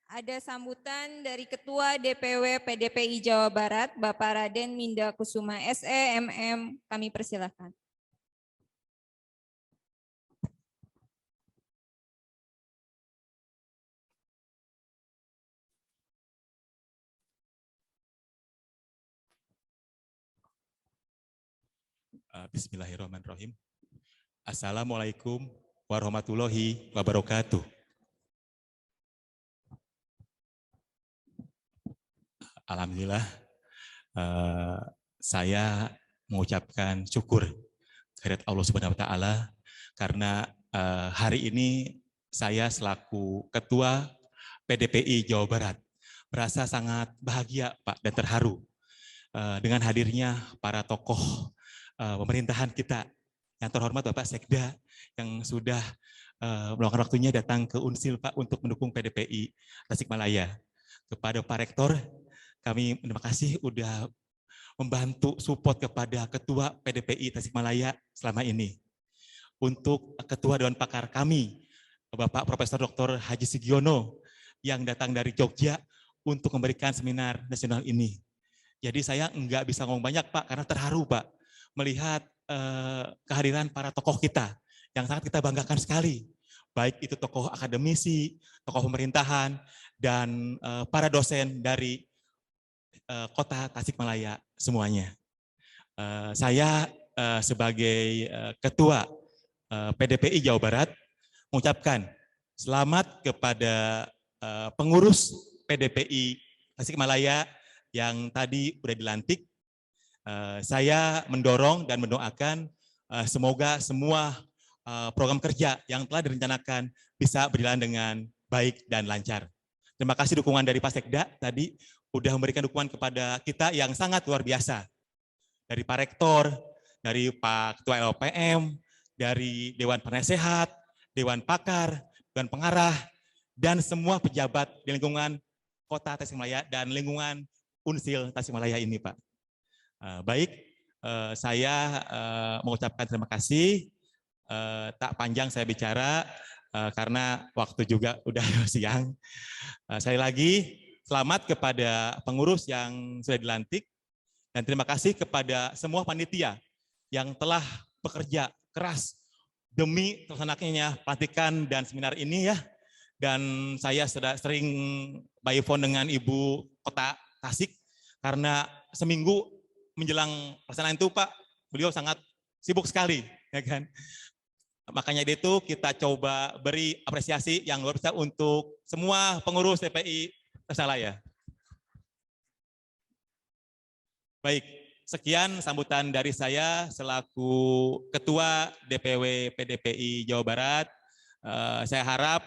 ada sambutan dari Ketua DPW PDPI Jawa Barat, Bapak Raden Minda Kusuma SE MM. Kami persilahkan. Bismillahirrahmanirrahim. Assalamualaikum warahmatullahi wabarakatuh. Alhamdulillah, saya mengucapkan syukur kehadirat Allah Subhanahu wa Ta'ala karena hari ini saya selaku Ketua PDPI Jawa Barat merasa sangat bahagia, Pak, dan terharu dengan hadirnya para tokoh pemerintahan kita yang terhormat Bapak Sekda yang sudah meluangkan waktunya datang ke Unsil, Pak, untuk mendukung PDPI Tasikmalaya. Kepada Pak Rektor, kami terima kasih udah membantu support kepada Ketua PDPI Tasikmalaya selama ini. Untuk Ketua Dewan Pakar kami, Bapak Profesor Dr. Haji Sugiono yang datang dari Jogja untuk memberikan seminar nasional ini. Jadi saya enggak bisa ngomong banyak, Pak, karena terharu, Pak, melihat kehadiran para tokoh kita yang sangat kita banggakan sekali. Baik itu tokoh akademisi, tokoh pemerintahan, dan para dosen dari Kota Tasikmalaya semuanya. Saya sebagai Ketua PDPI Jawa Barat mengucapkan selamat kepada pengurus PDPI Tasikmalaya yang tadi sudah dilantik. Saya mendorong dan mendoakan semoga semua program kerja yang telah direncanakan bisa berjalan dengan baik dan lancar. Terima kasih dukungan dari Pak Sekda tadi sudah memberikan dukungan kepada kita yang sangat luar biasa. Dari Pak Rektor, dari Pak Ketua LPM, dari Dewan Penasehat, Dewan Pakar, Dewan Pengarah, dan semua pejabat di lingkungan Kota Tasikmalaya dan lingkungan Unsil Tasikmalaya ini, Pak. Baik, saya mengucapkan terima kasih. Tak panjang saya bicara karena waktu juga udah siang. Sekali lagi, selamat kepada pengurus yang sudah dilantik dan terima kasih kepada semua panitia yang telah bekerja keras demi terlaksananya pelantikan dan seminar ini ya. Dan saya sudah sering by phone dengan Ibu Kota Tasik karena seminggu menjelang pelaksanaan itu, Pak, beliau sangat sibuk sekali, ya kan. Makanya itu kita coba beri apresiasi yang luar biasa untuk semua pengurus DPI Tasikmalaya. Baik, sekian sambutan dari saya selaku Ketua DPW PDPI Jawa Barat. Saya harap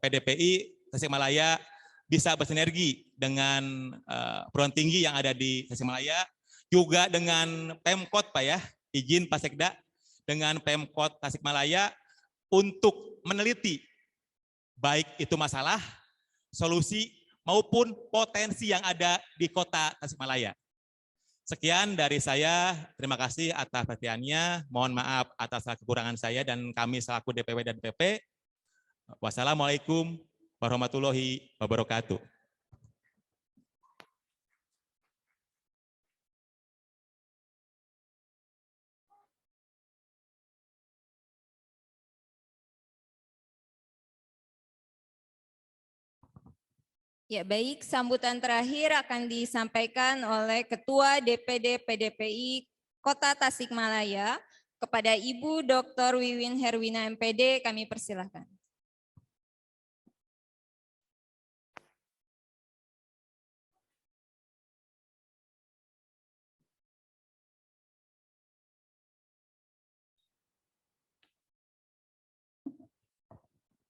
PDPI Tasikmalaya bisa bersinergi dengan perguruan tinggi yang ada di Tasikmalaya, juga dengan Pemkot, Pak ya, izin Pak Sekda, dengan Pemkot Tasikmalaya untuk meneliti baik itu masalah, solusi, maupun potensi yang ada di Kota Tasikmalaya. Sekian dari saya, terima kasih atas perhatiannya, mohon maaf atas kekurangan saya dan kami selaku DPW dan PP. Wassalamualaikum warahmatullahi wabarakatuh. Ya, baik, sambutan terakhir akan disampaikan oleh Ketua DPD PDPI Kota Tasikmalaya kepada Ibu Dr. Wiwin Herwina MPD, kami persilahkan.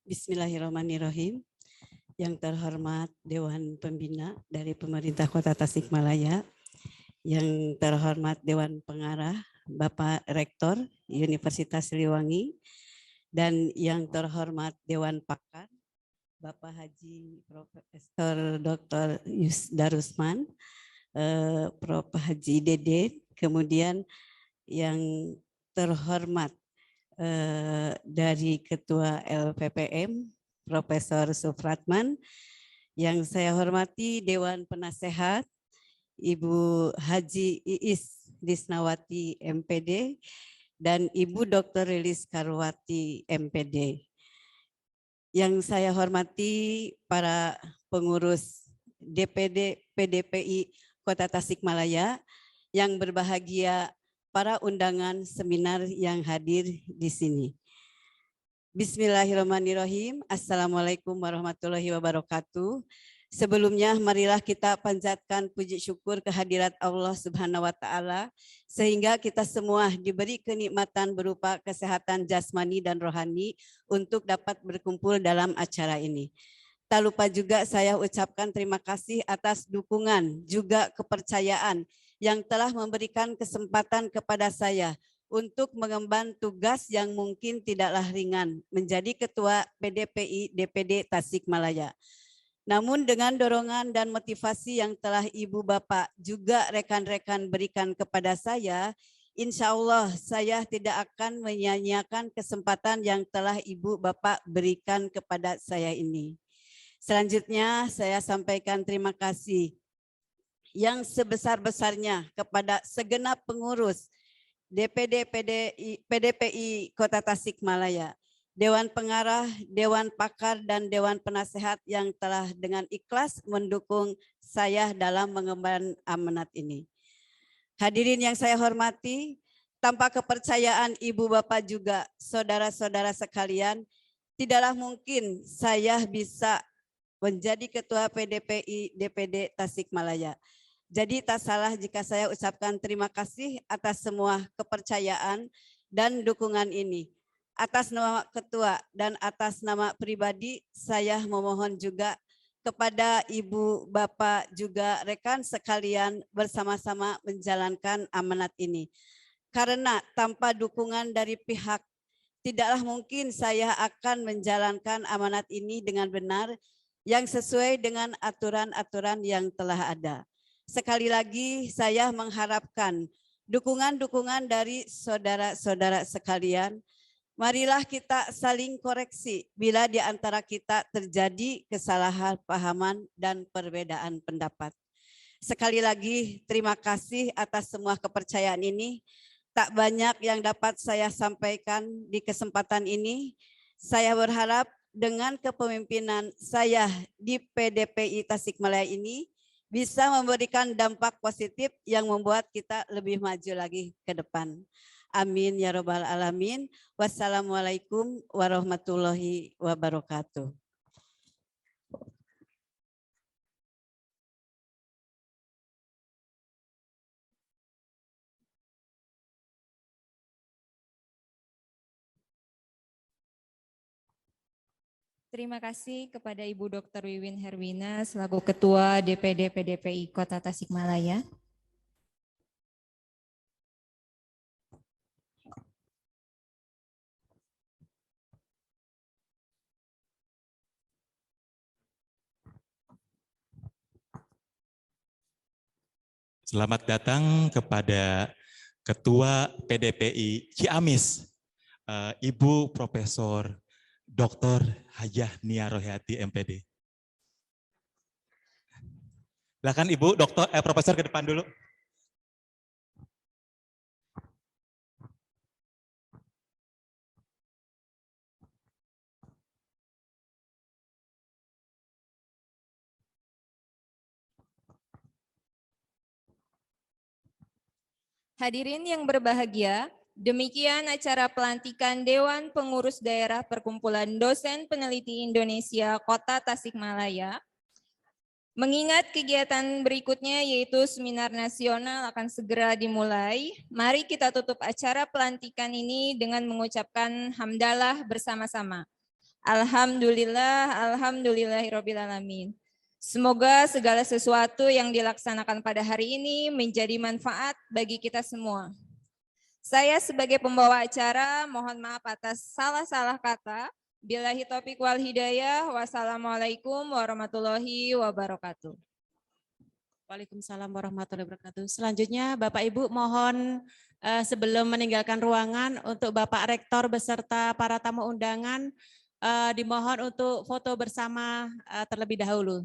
Bismillahirrahmanirrahim. yang terhormat Dewan Pembina dari Pemerintah Kota Tasikmalaya, yang terhormat Dewan Pengarah Bapak Rektor Universitas Siliwangi, dan yang terhormat Dewan Pakar Bapak Haji Profesor Dr. Darusman, Prof. Haji Dede, kemudian yang terhormat dari Ketua LPPM Profesor Supratman, yang saya hormati Dewan Penasehat Ibu Haji Iis Disnawati MPD dan Ibu Dr. Lilis Karwati MPD. Yang saya hormati para pengurus DPD PDPI Kota Tasikmalaya, yang berbahagia para undangan seminar yang hadir di sini. Bismillahirrahmanirrahim. Assalamualaikum warahmatullahi wabarakatuh. Sebelumnya marilah kita panjatkan puji syukur kehadirat Allah Subhanahu wa taala sehingga kita semua diberi kenikmatan berupa kesehatan jasmani dan rohani untuk dapat berkumpul dalam acara ini. Tak lupa juga saya ucapkan terima kasih atas dukungan juga kepercayaan yang telah memberikan kesempatan kepada saya untuk mengemban tugas yang mungkin tidaklah ringan menjadi Ketua PDPI DPD Tasikmalaya. Namun dengan dorongan dan motivasi yang telah Ibu Bapak juga rekan-rekan berikan kepada saya, insya Allah saya tidak akan menyia-nyiakan kesempatan yang telah Ibu Bapak berikan kepada saya ini. Selanjutnya saya sampaikan terima kasih yang sebesar-besarnya kepada segenap pengurus DPD PDPI Kota Tasikmalaya, Dewan Pengarah, Dewan Pakar, dan Dewan Penasehat yang telah dengan ikhlas mendukung saya dalam mengemban amanat ini. Hadirin yang saya hormati, tanpa kepercayaan Ibu Bapak juga saudara-saudara sekalian, tidaklah mungkin saya bisa menjadi Ketua PDPI DPD Tasikmalaya. Jadi tak salah jika saya ucapkan terima kasih atas semua kepercayaan dan dukungan ini. Atas nama Ketua dan atas nama pribadi, saya memohon juga kepada Ibu, Bapak, juga rekan sekalian bersama-sama menjalankan amanat ini. Karena tanpa dukungan dari pihak, tidaklah mungkin saya akan menjalankan amanat ini dengan benar yang sesuai dengan aturan-aturan yang telah ada. Sekali lagi saya mengharapkan dukungan-dukungan dari saudara-saudara sekalian. Marilah kita saling koreksi bila di antara kita terjadi kesalahpahaman dan perbedaan pendapat. Sekali lagi terima kasih atas semua kepercayaan ini. Tak banyak yang dapat saya sampaikan di kesempatan ini. Saya berharap dengan kepemimpinan saya di PDPI Tasikmalaya ini bisa memberikan dampak positif yang membuat kita lebih maju lagi ke depan. Amin ya robbal alamin. Wassalamualaikum warahmatullahi wabarakatuh. Terima kasih kepada Ibu Dr. Wiwin Herwina selaku Ketua DPD PDPI Kota Tasikmalaya. Selamat datang kepada Ketua PDPI Ciamis, Ibu Profesor Dr. Hajah Nia Rohayati MPD. Silakan Ibu Profesor ke depan dulu. Hadirin yang berbahagia, demikian acara pelantikan Dewan Pengurus Daerah Perkumpulan Dosen Peneliti Indonesia Kota Tasikmalaya. Mengingat kegiatan berikutnya yaitu seminar nasional akan segera dimulai, mari kita tutup acara pelantikan ini dengan mengucapkan hamdalah bersama-sama. Alhamdulillah, alhamdulillahirrabbilalamin. Semoga segala sesuatu yang dilaksanakan pada hari ini menjadi manfaat bagi kita semua. Saya sebagai pembawa acara mohon maaf atas salah-salah kata. Billahi taufiq wal hidayah. Wassalamualaikum warahmatullahi wabarakatuh. Waalaikumsalam warahmatullahi wabarakatuh. Selanjutnya Bapak Ibu mohon sebelum meninggalkan ruangan untuk Bapak Rektor beserta para tamu undangan dimohon untuk foto bersama terlebih dahulu.